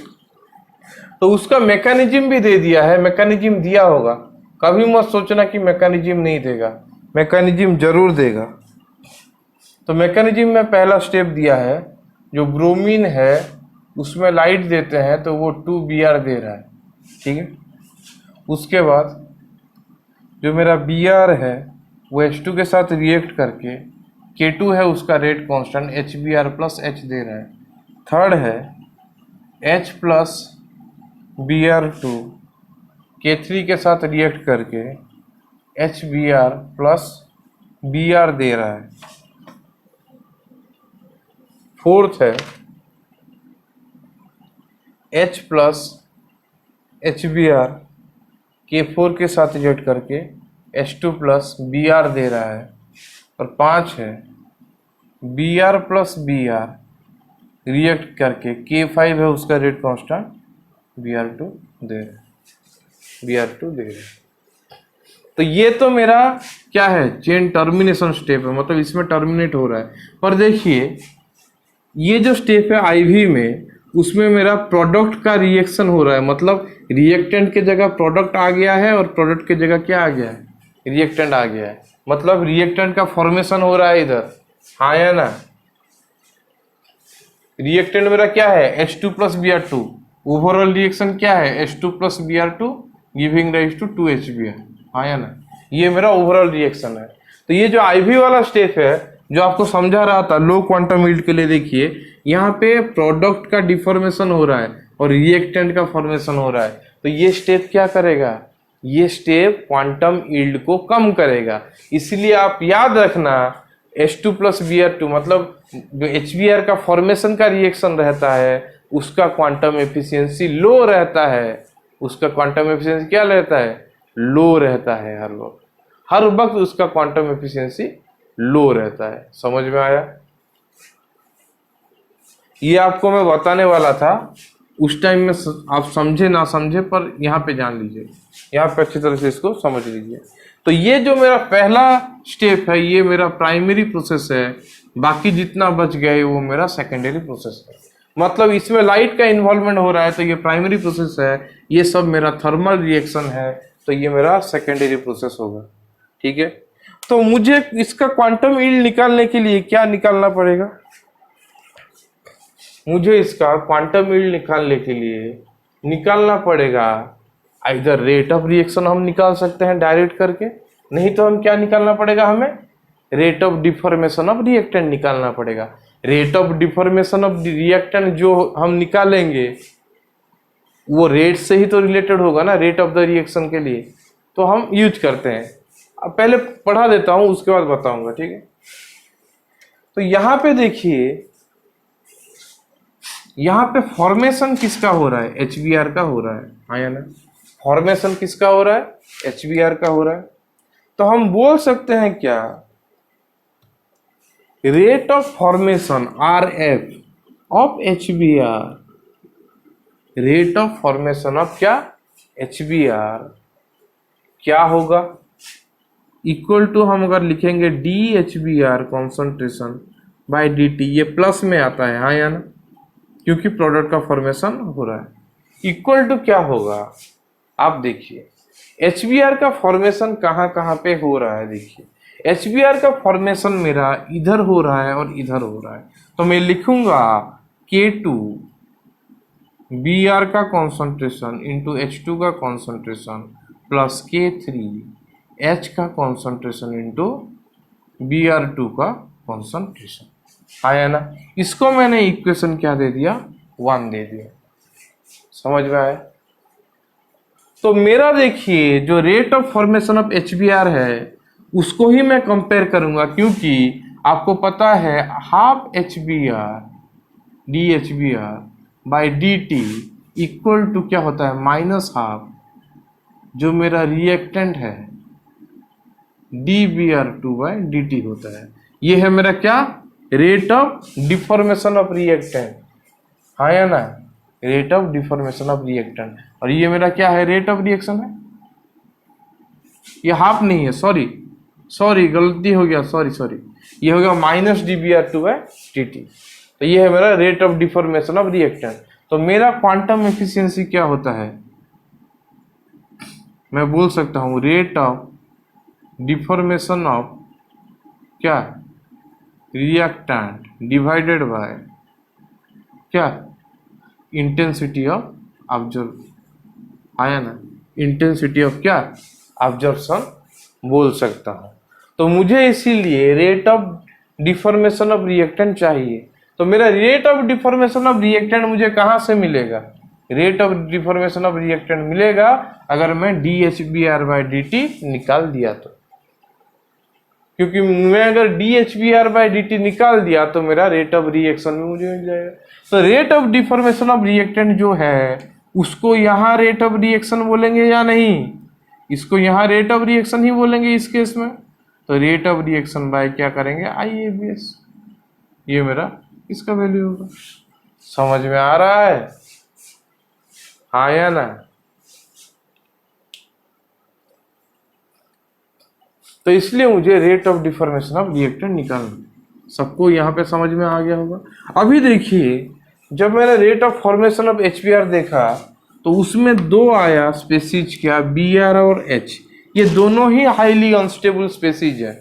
तो उसका मैकेनिज्म भी दे दिया है, मैकेनिज्म दिया होगा, कभी मत सोचना कि मैकेनिज्म नहीं देगा, मैकेनिज्म जरूर देगा। तो मैकेनिज्म में पहला स्टेप दिया है, जो ब्रोमीन है उसमें लाइट देते हैं तो वो 2Br दे रहा है। ठीक है, उसके बाद जो मेरा Br है वो H2 के साथ रिएक्ट करके K2 है उसका rate constant HBr plus H दे रहा है। थर्ड है H प्लस Br2 K3 के साथ रिएक्ट करके HBr प्लस Br दे रहा है। फोर्थ है H प्लस HBr K4 के साथ रिएक्ट करके H2 प्लस Br दे रहा है। और 5 है Br प्लस Br रिएक्ट करके K5 है उसका रेट कांस्टेंट Br2 दे रहा है, Br2 दे रहा है। तो ये तो मेरा क्या है, चेन टर्मिनेशन स्टेप है, मतलब इसमें टर्मिनेट हो रहा है। पर देखिए ये जो स्टेप है IV में, उसमें मेरा प्रोडक्ट का रिएक्शन हो रहा है, मतलब रिएक्टेंट के जगह प्रोडक्ट आ गया है और प्रोडक्ट के जगह क्या आ गया है, रिएक्टेंट आ गया है, मतलब रिएक्टेंट का फॉर्मेशन हो रहा है इधर, हाँ या ना। रिएक्टेंट मेरा क्या है, H2 plus Br2, overall reaction क्या है, H2 plus Br2 giving rise to 2HBr, हाँ या ना। ये मेरा ओवरऑल रिएक्शन है। तो ये जो IV वाला स्टेप है जो आपको समझा रहा था लो क्वांटम यील्ड के लिए, देखिए यहाँ पे प्रोडक्ट का डिफॉर्मेशन हो रहा है और रिएक्टेंट का फॉर्मेशन हो रहा है। तो ये स्टेप क्या करेगा, ये स्टेप क्वांटम यील्ड को कम करेगा। इसलिए आप याद रखना H2 प्लस Br2 मतलब जो HBr का फॉर्मेशन का रिएक्शन रहता है उसका क्वांटम एफिशिएंसी लो रहता है, उसका क्वांटम एफिशिएंसी क्या रहता है, लो रहता है। हर वक्त उसका क्वांटम एफिशिएंसी लो रहता है। समझ में आया? ये आपको मैं बताने वाला था, उस टाइम में आप समझे ना समझे, पर यहाँ पे जान लीजिए, यहाँ पे अच्छी तरह से इसको समझ लीजिए। तो ये जो मेरा पहला स्टेप है ये मेरा प्राइमरी प्रोसेस है, बाकी जितना बच गए वो मेरा सेकेंडरी प्रोसेस है। मतलब इसमें लाइट का इन्वॉल्वमेंट हो रहा है तो ये प्राइमरी प्रोसेस है, ये सब मेरा थर्मल रिएक्शन है तो ये मेरा सेकेंडरी प्रोसेस होगा। ठीक है, तो मुझे इसका क्वांटम यील्ड निकालने के लिए क्या निकालना पड़ेगा? मुझे इसका क्वांटम यील्ड निकालने के लिए निकालना पड़ेगा इधर रेट ऑफ रिएक्शन हम निकाल सकते हैं डायरेक्ट करके, नहीं तो हम क्या निकालना पड़ेगा, हमें rate of deformation of reactant निकालना पड़ेगा। Rate of deformation of reactant जो हम निकालेंगे वो रेट से ही तो रिलेटेड होगा ना, रेट ऑफ द रिएक्शन के लिए, तो हम यूज करते हैं। अब पहले पढ़ा देता हूं उसके बाद बताऊंगा, ठीक है। तो यहां पे देखिए, यहां पे फॉर्मेशन किसका हो रहा है? HBr का हो रहा है, हाँ या ना? फॉर्मेशन किसका हो रहा है? HBr का हो रहा है। तो हम बोल सकते हैं क्या, rate of formation RF of HBr, rate of formation of क्या? HBr क्या होगा? इक्वल टू हम अगर लिखेंगे DHBr कॉन्सेंट्रेशन बाय DT, ये प्लस में आता है, हाँ या ना, क्योंकि प्रोडक्ट का फॉर्मेशन हो रहा है। इक्वल टू क्या होगा? आप देखिए HBr का फॉर्मेशन कहाँ कहाँ पे हो रहा है। देखिए HBr का फॉर्मेशन मेरा इधर हो रहा है और इधर हो रहा है, तो मैं लिखूंगा K2 Br का कॉन्सेंट्रेशन इंटू H2 का कॉन्सेंट्रेशन प्लस K3 H का कॉन्सेंट्रेशन इंटू Br2 का कॉन्सेंट्रेशन, आया ना। इसको मैंने इक्वेशन क्या दे दिया? 1 दे दिया। समझ में आया? तो मेरा देखिए जो rate of formation of HBr है उसको ही मैं कंपेयर करूंगा, क्योंकि आपको पता है half HBr DHBr by DT equal to क्या होता है? माइनस हाफ जो मेरा रिएक्टेंट है dBr2 बाई DT होता है। ये है मेरा क्या? Rate of deformation of reactant, हाँ या ना? Rate of deformation of reactant. और ये मेरा क्या है? रेट ऑफ रिएक्शन है। ये हाफ नहीं है, सॉरी गलती हो गया, सॉरी ये हो गया माइनस dBr2 बाई DT। तो ये है मेरा rate of deformation of reactant. तो मेरा क्वांटम एफिशिएंसी क्या होता है? मैं बोल सकता हूं रेट ऑफ डिफॉर्मेशन ऑफ क्या? रिएक्टेंट डिवाइडेड बाय क्या? इंटेंसिटी ऑफ ऑब्जर्व, आया ना? इंटेंसिटी ऑफ क्या? ऑब्जर्वेशन बोल सकता हूं। तो मुझे इसीलिए rate of deformation of reactant चाहिए। तो मेरा rate of deformation of reactant मुझे कहां से मिलेगा? Rate of deformation of reactant मिलेगा अगर मैं DHBr बाई DT निकाल दिया तो, क्योंकि मैं अगर DHBr बाई DT निकाल दिया तो मेरा रेट ऑफ रिएक्शन भी मुझे मिल जाएगा। तो rate of deformation of reactant जो है उसको यहाँ रेट ऑफ रिएक्शन बोलेंगे या नहीं? इसको यहाँ रेट ऑफ रिएक्शन ही बोलेंगे इस केस में। तो रेट ऑफ रिएक्शन बाय क्या करेंगे? IABS, ये मेरा इसका वैल्यू होगा। समझ में आ रहा है, हाँ या ना? तो इसलिए मुझे rate of deformation of reactant निकालना। सबको यहाँ पे समझ में आ गया होगा। अभी देखिए जब मैंने rate of formation of HBr देखा तो उसमें दो आया स्पेसीज, क्या? Br और H। ये दोनों ही हाईली अनस्टेबल स्पेसीज है,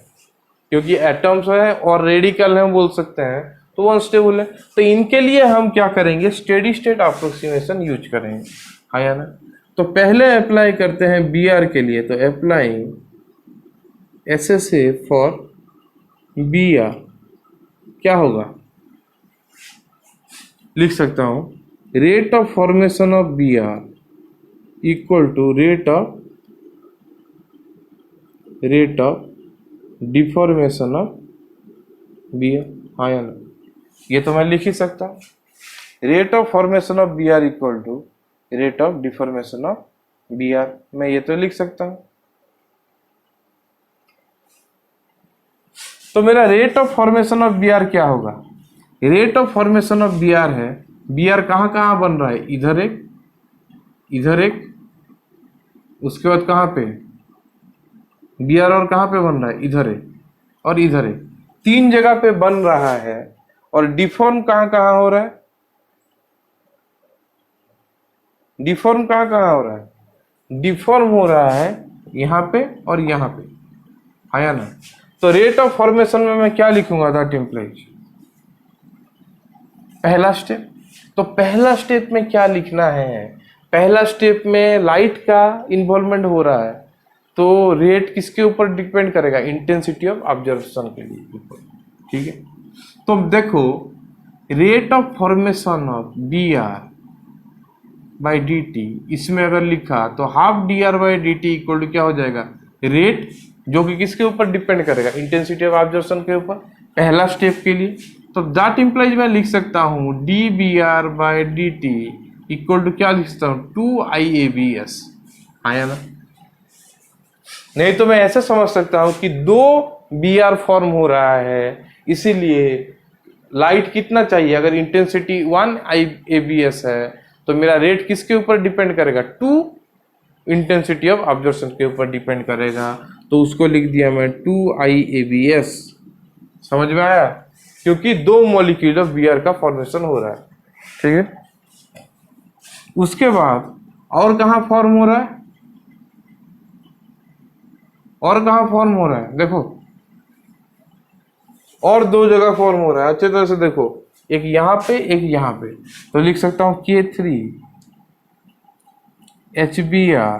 क्योंकि एटम्स है और रेडिकल है बोल सकते हैं, तो वो अनस्टेबल है। तो इनके लिए हम क्या करेंगे? स्टेडी स्टेट अप्रोक्सीमेशन यूज करेंगे, हाँ या ना? तो पहले अप्लाई करते हैं Br के लिए, तो अप्लाई SSA फॉर Br क्या होगा? लिख सकता हूं rate of formation of Br equal to rate of deformation of Br, हाँ या ना? ये तो मैं लिख ही सकता हूं। Rate of formation of Br equal to rate of deformation of Br, मैं ये तो लिख सकता हूं। तो मेरा rate of formation of Br क्या होगा? Rate of formation of Br है, Br कहाँ कहाँ बन रहा है? इधर एक, उसके बाद कहाँ पे Br और कहाँ पे बन रहा है? इधर एक और इधर एक, 3 जगह पे बन रहा है। और डिफॉर्म कहाँ कहाँ हो रहा है? डिफॉर्म कहाँ कहाँ हो रहा है? डिफॉर्म हो रहा है यहाँ पे और यहाँ पे, है ना। तो रेट ऑफ फॉर्मेशन में मैं क्या लिखूंगा, दैट इम्प्लाइज पहला स्टेप। तो पहला स्टेप में क्या लिखना है, पहला स्टेप में लाइट का इन्वॉल्वमेंट हो रहा है, तो रेट किसके ऊपर डिपेंड करेगा, इंटेंसिटी ऑफ ऑब्जर्वेशन के लिए ऊपर, ठीक है। तो देखो rate of formation of B R by D T, इसमें अगर लिखा तो half D R by D T equal to क्या हो जाएगा, रेट, जो कि किसके ऊपर डिपेंड करेगा, इंटेंसिटी ऑफ ऑब्जर्वेशन के ऊपर, पहला स्टेप के लिए। तो दैट इंप्लाइज मैं लिख सकता हूँ D B R by D T equal to क्या लिख सकता हूँ, 2IABS, आया ना। नहीं तो मैं ऐसे समझ सकता हूँ कि 2 BR फॉर्म हो रहा है, इसीलिए लाइट कितना चाहिए, अगर इंटेंसिटी 1IABS है तो मेरा रेट किसके ऊपर डिपेंड करेगा, 2 इंटेंसिटी ऑफ ऑब्जर्वेशन के ऊपर डिपेंड करेगा। तो उसको लिख दिया मैं 2IABS, समझ में आया, क्योंकि 2 मॉलिक्यूल ऑफ बीआर का फॉर्मेशन हो रहा है, ठीक है। उसके बाद और कहाँ फॉर्म हो रहा है, और कहाँ फॉर्म हो रहा है, देखो और 2 जगह फॉर्म हो रहा है, अच्छे तरह से देखो, एक यहाँ पे एक यहाँ पे। तो लिख सकता हूँ K3HBr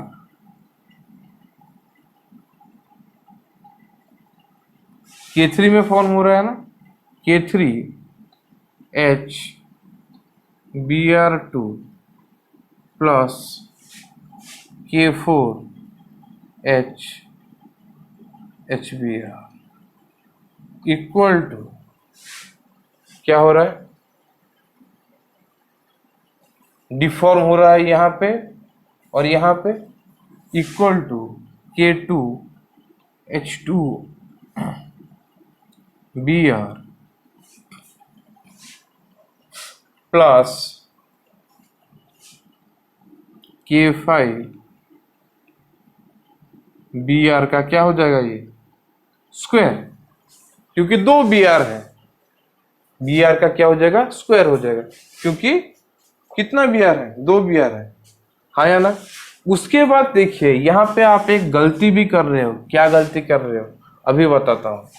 K3 में फॉर्म हो रहा है ना, K3HBr2 plus K4HBr equal to क्या हो रहा है, डिफॉर्म हो रहा है यहाँ पे और यहाँ पे, equal to K2H2Br plus K5Br का क्या हो जाएगा, ये स्क्वायर, क्योंकि 2 Br है, Br का क्या हो जाएगा, स्क्वायर हो जाएगा, क्योंकि कितना Br है, 2 Br है, हाँ या ना। उसके बाद देखिए यहाँ पे आप एक गलती भी कर रहे हो, क्या गलती कर रहे हो अभी बताता हूँ।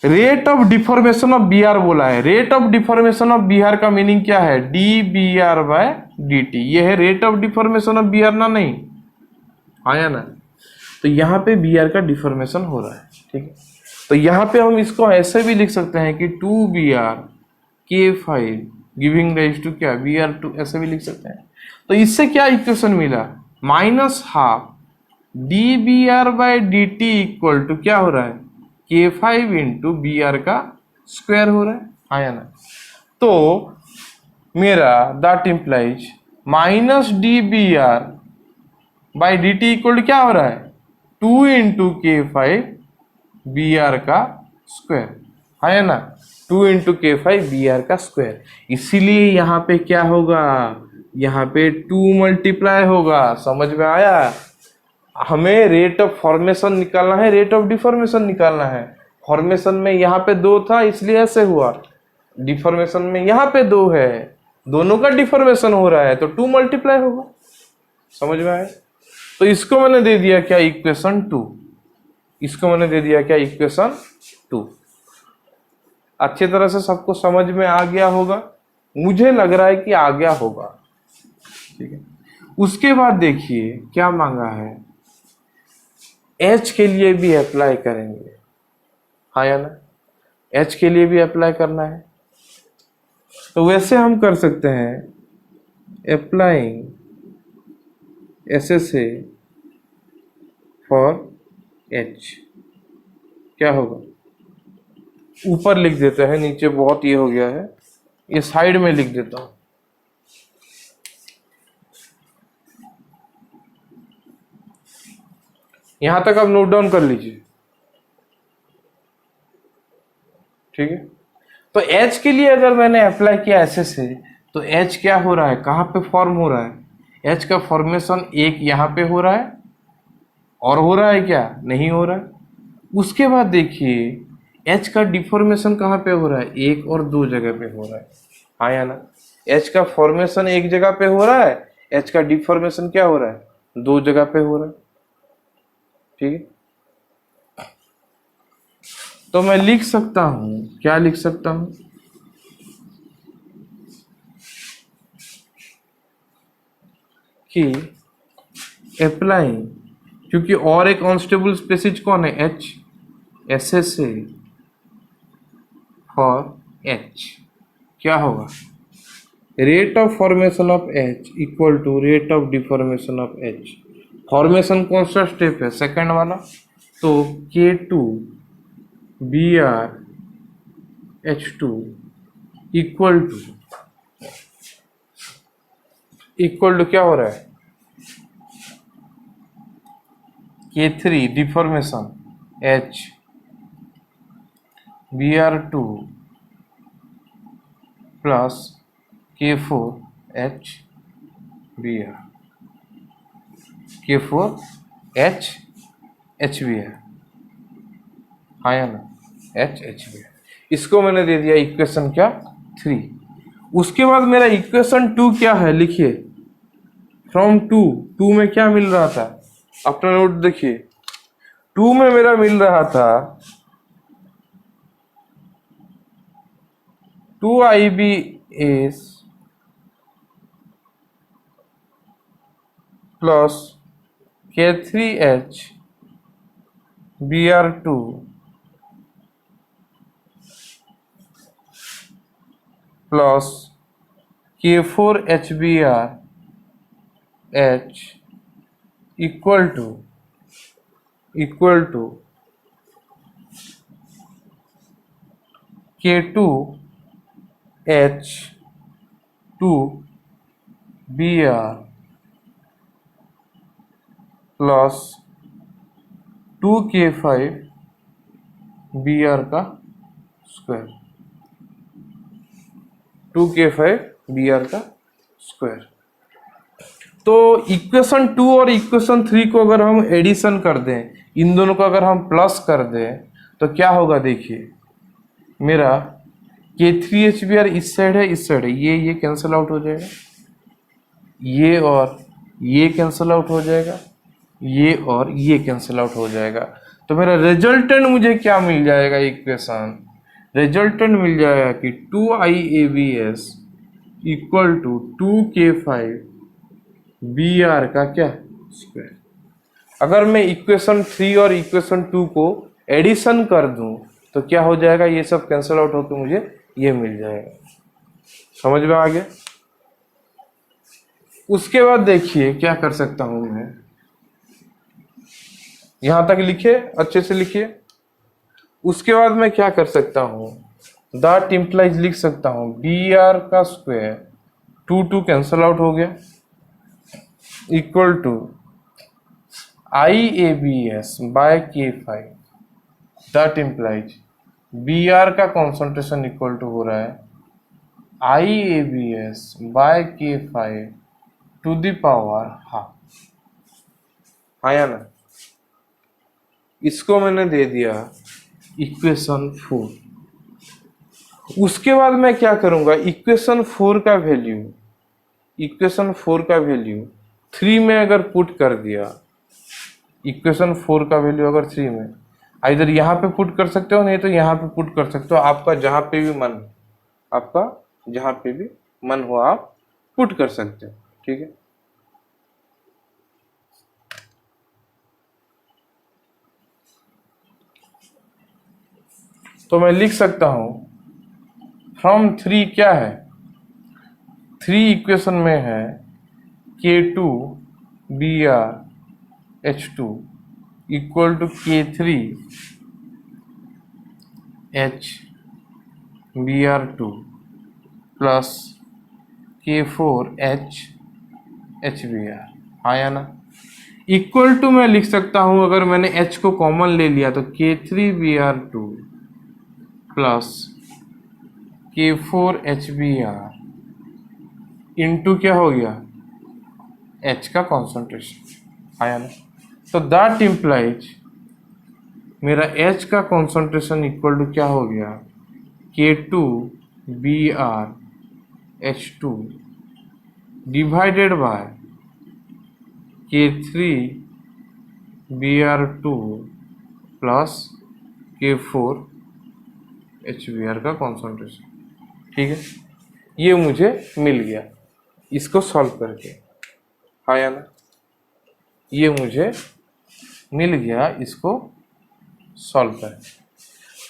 Rate of deformation of Br बोला है, rate of deformation of Br का मीनिंग क्या है, dBr बाय dt, ये है rate of deformation of Br ना, नहीं आया ना। तो यहाँ पे Br का डिफॉर्मेशन हो रहा है, ठीक है। तो यहाँ पे हम इसको ऐसे भी लिख सकते हैं कि 2Br K5 giving rise to क्या, Br2, ऐसे भी लिख सकते हैं। तो इससे क्या इक्वेशन मिला, -12 dBr by dt equal to क्या हो रहा है, K5 इंटू Br का स्क्वायर हो रहा है, हाँ या ना। तो मेरा that implies -dBr by dt equal to क्या हो रहा है, 2 इंटू K5Br का स्क्वायर, हाँ या ना, 2 इंटू K5Br का स्क्वायर। इसीलिए यहाँ पे क्या होगा, यहाँ पे 2 मल्टीप्लाई होगा, समझ में आया। हमें रेट ऑफ फॉर्मेशन निकालना है, रेट ऑफ डिफॉर्मेशन निकालना है। फॉर्मेशन में यहाँ पे 2 था इसलिए ऐसे हुआ, डिफॉर्मेशन में यहाँ पे 2 है, दोनों का डिफॉर्मेशन हो रहा है तो 2 मल्टीप्लाई होगा, समझ में आया। तो इसको मैंने दे दिया क्या, इक्वेशन 2, इसको मैंने दे दिया क्या, इक्वेशन 2। अच्छे तरह से सबको समझ में आ गया होगा, मुझे लग रहा है कि आ गया होगा, ठीक है। उसके बाद देखिए क्या मांगा है, H के लिए भी अप्लाई करेंगे, हाँ या ना, H के लिए भी अप्लाई करना है। तो वैसे हम कर सकते हैं अप्लाइंग SSA फॉर H, क्या होगा, ऊपर लिख देते हैं, नीचे बहुत ये हो गया है, ये साइड में लिख देता हूं। यहां तक आप नोट डाउन कर लीजिए, ठीक है। तो H के लिए अगर मैंने अप्लाई किया SSA, तो H क्या हो रहा है, कहाँ पे फॉर्म हो रहा है, H का फॉर्मेशन एक यहाँ पे हो रहा है, और हो रहा है क्या, नहीं हो रहा है। उसके बाद देखिए H का डिफॉर्मेशन कहाँ पे हो रहा है, 1 और 2 जगह पे हो रहा है, हाँ या ना। H का फॉर्मेशन एक जगह पे हो रहा है, H का डिफॉर्मेशन क्या हो रहा है, 2 जगह पे हो रहा है, ठीक है। तो मैं लिख सकता हूं, क्या लिख सकता हूं, कि अप्लाइंग, क्योंकि और एक अनस्टेबल स्पेसिज कौन है, H, S S A for H, क्या होगा, rate of formation of H equal to rate of deformation of H. Formation कौन सा स्टेप है, सेकंड वाला, तो K2 BrH2 इक्वल टू क्या हो रहा है, K3 deformation H Br2 plus K4 H Br, K4 H HBr, आया ना, HHBr। इसको मैंने दे दिया इक्वेशन क्या, 3। उसके बाद मेरा इक्वेशन 2 क्या है, लिखिए, फ्रॉम 2 में क्या मिल रहा था, अपना नोट देखिए, 2 में मेरा मिल रहा था 2IBS plus K3H Br2 plus K4 HBr H equal to K2 H2 Br plus 2K5 Br का स्क्वायर, 2K5 Br का स्क्वायर। तो इक्वेशन 2 और इक्वेशन 3 को अगर हम एडिशन कर दें, इन दोनों को अगर हम प्लस कर दें, तो क्या होगा, देखिए, मेरा K3HBr इस साइड है, इस साइड है, ये कैंसिल आउट हो जाएगा, ये और ये कैंसिल आउट हो जाएगा, ये और ये कैंसिल आउट हो जाएगा। तो मेरा रिजल्टेंट मुझे क्या मिल जाएगा, इक्वेशन रिजल्टेंट मिल जाएगा कि 2IABS equal to 2K5 Br का क्या स्क्वायर। अगर मैं इक्वेशन 3 और इक्वेशन 2 को एडिशन कर दूं तो क्या हो जाएगा, ये सब कैंसिल आउट होकर मुझे ये मिल जाएगा। समझ में आ गया। उसके बाद देखिए क्या कर सकता हूं मैं, यहां तक लिखे, अच्छे से लिखिए। उसके बाद मैं क्या कर सकता हूं, दैट इंप्लाइज लिख सकता हूं Br का स्क्वायर 2 कैंसिल आउट हो गया equal to IABS by K5। That implies Br का कॉन्सेंट्रेशन इक्वल टू हो रहा है IABS by K5 to the power half. आया ना, इसको मैंने दे दिया इक्वेशन 4। उसके बाद मैं क्या करूंगा, इक्वेशन 4 का वैल्यू 3 में अगर पुट कर दिया, इक्वेशन 4 का वैल्यू अगर 3 में, इधर यहाँ पे पुट कर सकते हो, नहीं तो यहाँ पे पुट कर सकते हो, आपका जहां पे भी मन हो आप पुट कर सकते हो, ठीक है। तो मैं लिख सकता हूं फ्रॉम 3 क्या है, 3 इक्वेशन में है K2 BrH2 equal to K3 H Br2 plus K4 H HBr। आया ना। इक्वल टू मैं लिख सकता हूं, अगर मैंने H को कॉमन ले लिया तो K3 Br2 plus K4 HBr into क्या हो गया, H का कॉन्सेंट्रेशन। आया ना। तो दैट इम्प्लाइज मेरा H का कॉन्सेंट्रेशन इक्वल टू क्या हो गया, K2 BrH2 divided by K3 Br2 plus K4 HBr का कॉन्सेंट्रेशन। ठीक है, ये मुझे मिल गया इसको सॉल्व करके, हाँ या ना, ये मुझे मिल गया इसको सॉल्व करके।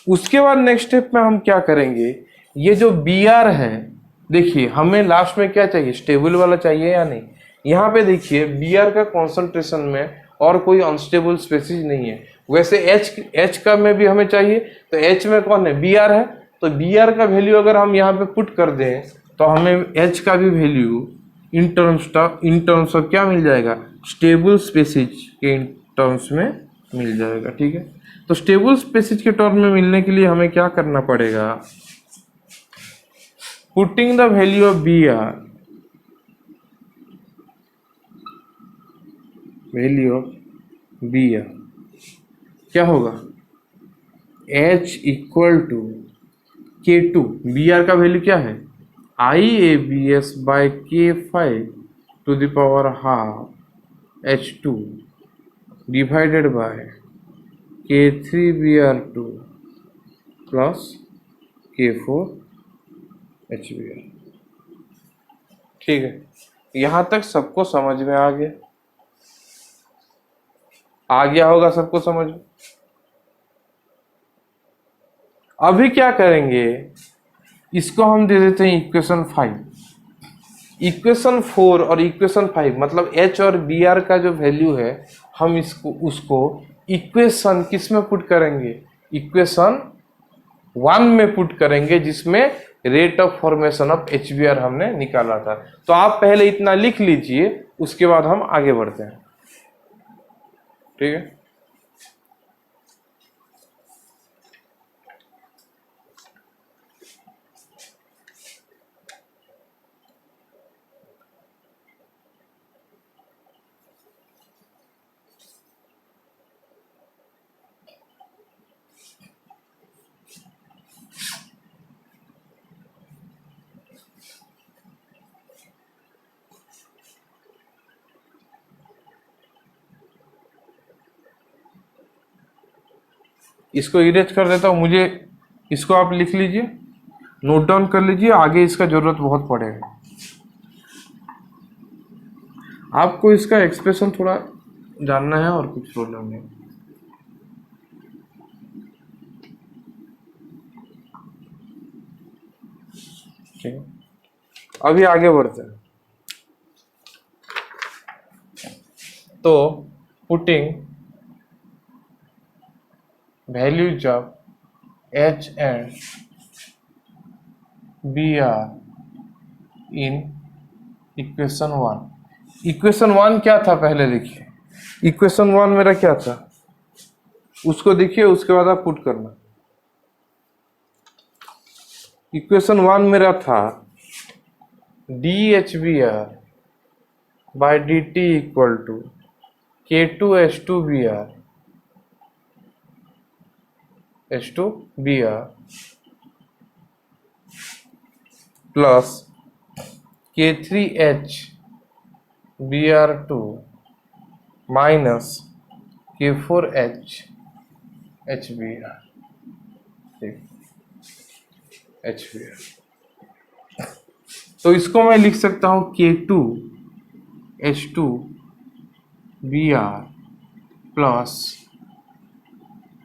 उसके बाद नेक्स्ट स्टेप में हम क्या करेंगे, ये जो Br है, देखिए हमें लास्ट में क्या चाहिए, स्टेबल वाला चाहिए या नहीं। यहाँ पे देखिए Br का कॉन्सेंट्रेशन में और कोई अनस्टेबल स्पेसीज नहीं है। वैसे H का में भी हमें चाहिए, तो H में कौन है, Br है। तो Br का वैल्यू अगर हम यहाँ पे पुट कर दें तो हमें H का भी वैल्यू इन टर्म्स ऑफ क्या मिल जाएगा, स्टेबल स्पेसीज के इन टर्म्स में मिल जाएगा। ठीक है, तो स्टेबल स्पेसीज के टर्म में मिलने के लिए हमें क्या करना पड़ेगा, putting the value of Br, value of Br क्या होगा, H equal to K2, Br का वैल्यू क्या है, IABS by K5 to the power half H2 divided by K3Br2 plus K4HBr। ठीक है, यहां तक सबको समझ में आ गया, आ गया होगा सबको समझ में। अभी क्या करेंगे, इसको हम दे देते हैं इक्वेशन 5। इक्वेशन 4 और इक्वेशन 5 मतलब H और Br का जो वैल्यू है, हम उसको इक्वेशन किस में पुट करेंगे, इक्वेशन 1 में पुट करेंगे, जिसमें rate of formation of HBr हमने निकाला था। तो आप पहले इतना लिख लीजिए, उसके बाद हम आगे बढ़ते हैं। ठीक है, इसको इरेज कर देता हूं, मुझे इसको आप लिख लीजिए, नोट डाउन कर लीजिए, आगे इसका जरूरत बहुत पड़ेगा। आपको इसका एक्सप्रेशन थोड़ा जानना है और कुछ प्रॉब्लम नहीं। ठीक है, अभी आगे बढ़ते हैं। तो putting values of H and Br in equation 1। Equation 1 क्या था पहले देखिए, इक्वेशन 1 मेरा क्या था, उसको देखिए, उसके बाद आप पुट करना। इक्वेशन 1 मेरा था dHBr by dt equal to K2H2Br H2Br plus K3HBr2 minus K4HBr HBr। तो इसको मैं लिख सकता हूं K2H2Br plus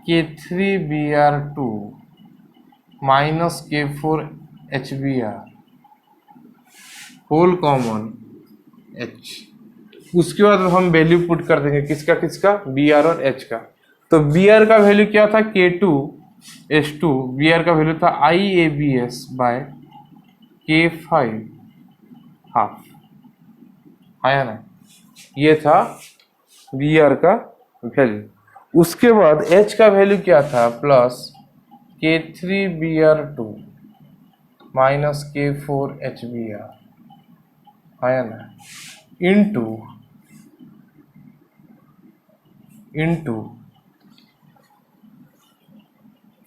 K3Br2 minus K4HBr whole common H। उसके बाद हम वैल्यू पुट कर देंगे, किसका किसका, Br और H का। तो Br का वैल्यू क्या था, K2H2, Br का वैल्यू था IABS बाय K5 हाफ, आया ना, ये था Br का वैल्यू। उसके बाद H का वैल्यू क्या था, प्लस K3Br2 माइनस K4HBr, आया ना, into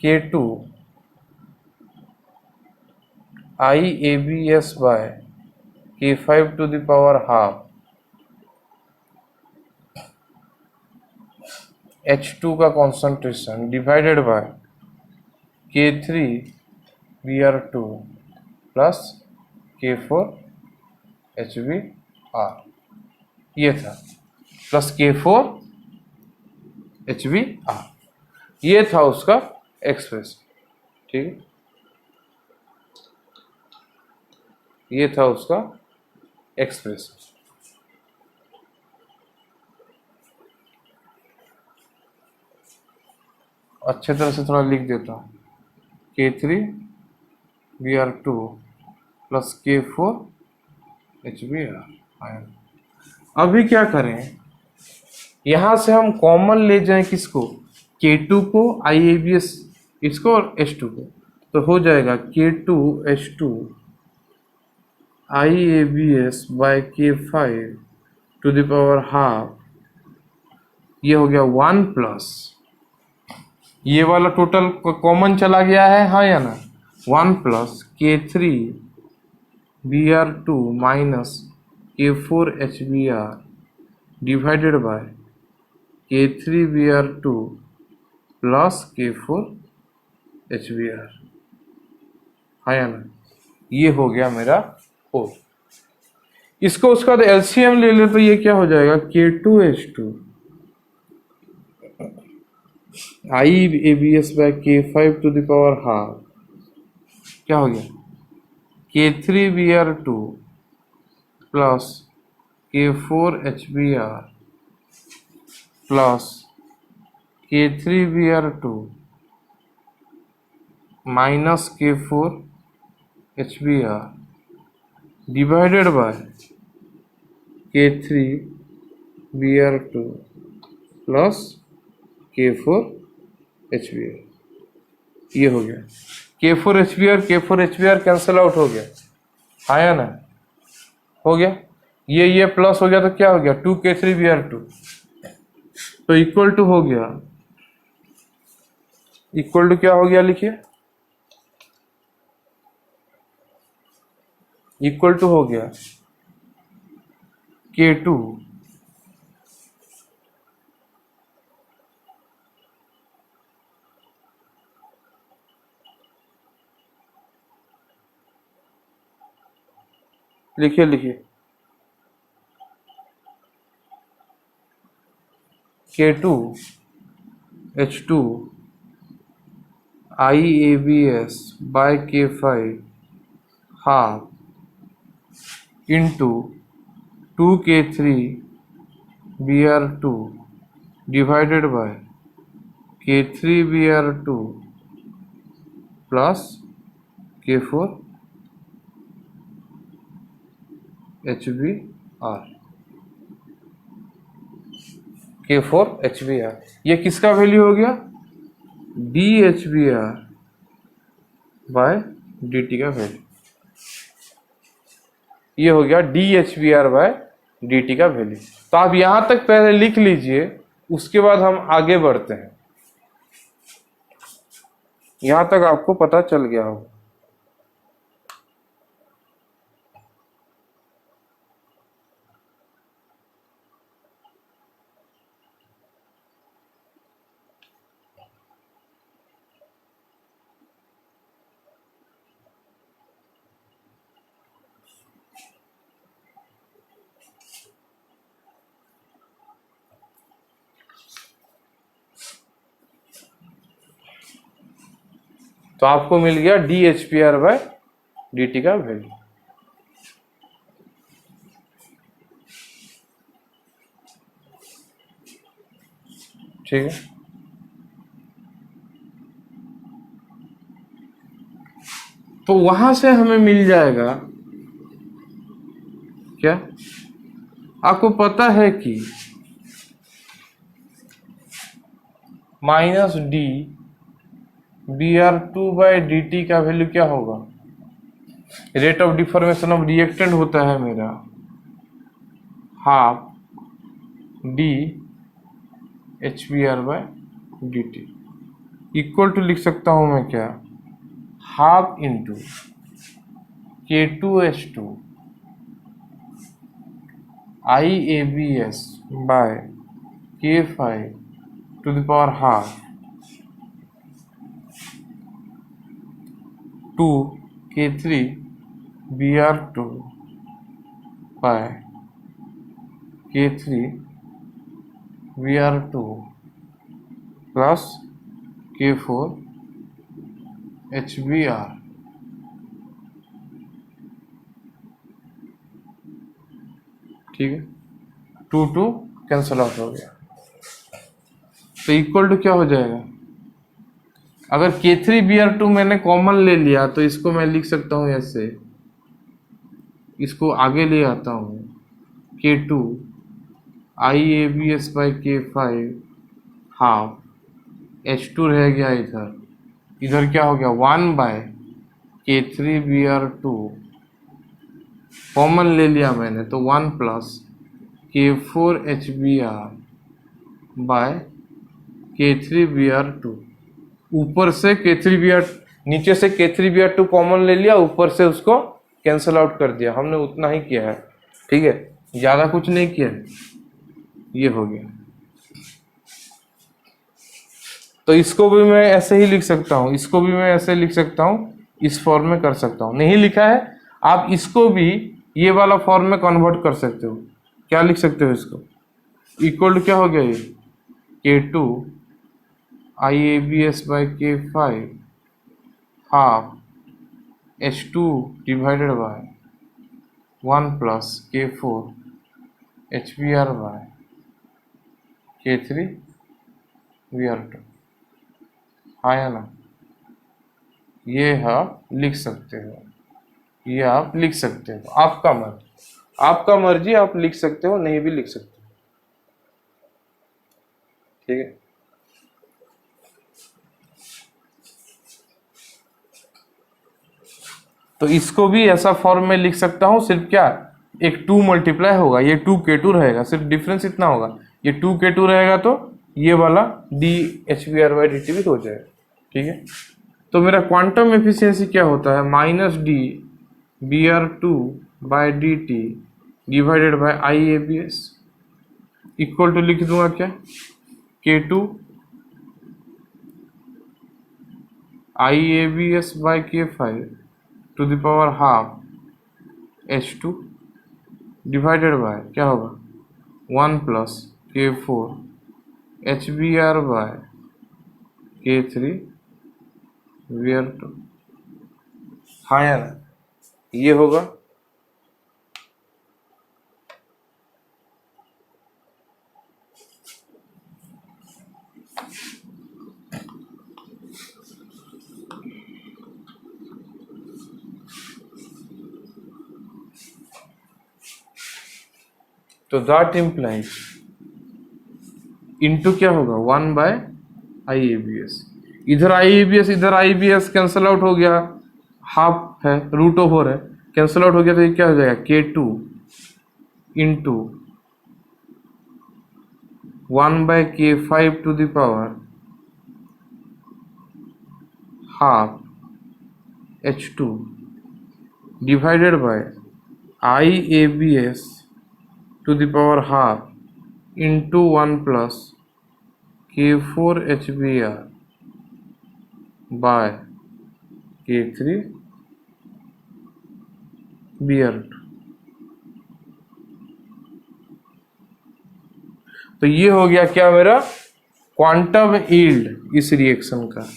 K2 IABS by K5 to the power half H2 का concentration divided bye K3 Br2 plus K4HBr, ये था, प्लस K4HBr, ये था उसका एक्सप्रेशन। ठीक है, ये था उसका एक्सप्रेशन। अच्छे तरह से थोड़ा लिख देता हूँ, K3Br2 प्लस K4HBr। अभी क्या करें, यहां से हम कॉमन ले जाएं किसको, K2 को, IABS इसको और H2 को, तो हो जाएगा K2H2 IABS by K5 to the power half, ये हो गया 1 प्लस, ये वाला टोटल कॉमन चला गया है, हाँ या ना, 1 plus K3Br2 minus K4HBr divided by K3Br2 plus K4HBr, हाँ या ना, ये हो गया मेरा 4। इसको उसका LCM ले ले तो ये क्या हो जाएगा, K2H2 IABS by K5 to the power half, क्या हो गया, K3Br2 plus K4HBr plus K3Br2 minus K4HBr divided by K3Br2 plus K4HBr, ये हो गया K4HBr कैंसिल आउट हो गया, हाँ या ना, हो गया, ये प्लस हो गया तो क्या हो गया 2K3Br2, तो इक्वल टू हो गया, इक्वल टू क्या हो गया लिखिए, इक्वल टू हो गया K2 लिखिए लिखिए K2H2 IABS by K5 half into 2K3Br2 divided by K3Br2 plus K4HBr, K4HBr, ये किसका वैल्यू हो गया, DHBr बाय DT का वैल्यू, ये हो गया DHBr बाय DT का वैल्यू। तो आप यहां तक पहले लिख लीजिए, उसके बाद हम आगे बढ़ते हैं, यहां तक आपको पता चल गया होगा। तो आपको मिल गया DHBr बाय DT का वैल्यू। ठीक है, तो वहां से हमें मिल जाएगा क्या, आपको पता है कि माइनस DBr2 बाय DT का वैल्यू क्या होगा, rate of deformation of reactant होता है मेरा half DHBr by DT, equal to लिख सकता हूं मैं क्या, half into K2H2 IABS by K5 to the power half to K3 Br2 by K3 Br2 plus K4 HBr। ठीक है, टू टू कैंसल आउट हो गया, तो इक्वल टू क्या हो जाएगा? अगर K3Br2 मैंने कॉमन ले लिया तो इसको मैं लिख सकता हूँ ऐसे, इसको आगे ले आता हूँ, K2 IABS by K5 हाफ, H2 रह गया इधर, इधर क्या हो गया 1 बाय K3Br2 कॉमन ले लिया मैंने तो 1 plus K4 HBr by K3Br2। ऊपर से K3Br, नीचे से K3Br2 कॉमन ले लिया, ऊपर से उसको कैंसल आउट कर दिया, हमने उतना ही किया है। ठीक है, ज्यादा कुछ नहीं किया है, ये हो गया। तो इसको भी मैं ऐसे ही लिख सकता हूँ, इसको भी मैं ऐसे लिख सकता हूँ, इस फॉर्म में कर सकता हूँ। नहीं लिखा है, आप इसको भी ये वाला फॉर्म में कन्वर्ट कर सकते हो। क्या लिख सकते हो इसको? इक्वल टू क्या हो गया ये K2 IABS by K5 हाफ H2 divided by 1 plus K4 HBr by K3Br2। हाँ या ना? ये आप लिख सकते हो, ये आप लिख सकते हो, आपका मर्जी, आपका मर्जी, आप लिख सकते हो, नहीं भी लिख सकते हो। ठीक है, तो इसको भी ऐसा फॉर्म में लिख सकता हूँ। सिर्फ क्या, एक 2 मल्टीप्लाई होगा, ये 2K2 रहेगा, सिर्फ डिफरेंस इतना होगा, ये 2K2 रहेगा तो ये वाला dHBr/dt भी हो जाएगा। ठीक है, तो मेरा क्वांटम एफिशिएंसी क्या होता है? -dBr2/dt divided by IABS equal to लिख दूंगा क्या, K2 IABS by K5 to the power half H2 divided by क्या होगा 1 plus K4 HBr by K3Br2। हाँ या ना? ये होगा। तो दैट इम्प्लाइज इनटू क्या होगा 1 बाय IABS, इधर IABS इधर IBS कैंसल आउट हो गया, हाफ है रूट ओवर है, कैंसल आउट हो गया, तो ये क्या हो जाएगा K2 into 1 by K5 to the power half H2 divided by IABS to the power half into 1 plus K4 HBr by K3Br2। तो ये हो गया क्या मेरा क्वांटम यील्ड इस रिएक्शन का,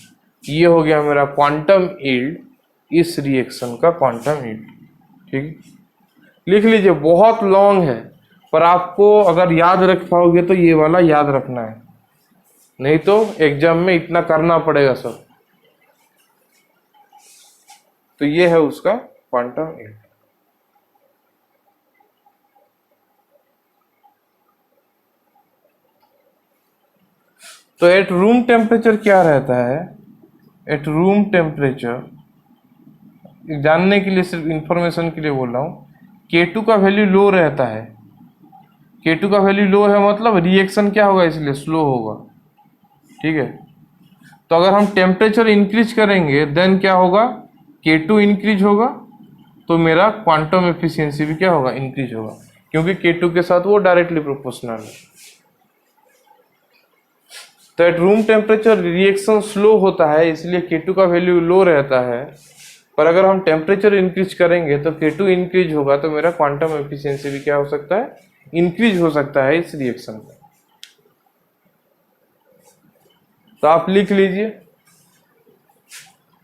ये हो गया मेरा क्वांटम यील्ड इस रिएक्शन का क्वांटम यील्ड। ठीक है, लिख लीजिए, बहुत लॉन्ग है, पर आपको अगर याद रख पाओगे तो ये वाला याद रखना है, नहीं तो एग्जाम में इतना करना पड़ेगा सब। तो ये है उसका क्वांटम यील्ड। तो एट रूम टेम्परेचर क्या रहता है? एट रूम टेम्परेचर जानने के लिए, सिर्फ इंफॉर्मेशन के लिए बोल रहा हूँ, K2 का वैल्यू लो रहता है। K2 का वैल्यू लो है मतलब रिएक्शन क्या होगा, इसलिए स्लो होगा। ठीक है, तो अगर हम टेम्परेचर इंक्रीज करेंगे देन क्या होगा, K2 इंक्रीज होगा, तो मेरा क्वांटम एफिशिएंसी भी क्या होगा, इंक्रीज होगा, क्योंकि K2 के साथ वो डायरेक्टली प्रोपोर्शनल है। तो at room temperature reaction slow होता है, इसलिए K2 का वैल्यू लो रहता है, पर अगर हम टेम्परेचर इंक्रीज करेंगे तो K2 इंक्रीज होगा, तो मेरा क्वांटम एफिशिएंसी भी क्या हो सकता है, इंक्रीज हो सकता है इस रिएक्शन में। तो आप लिख लीजिए,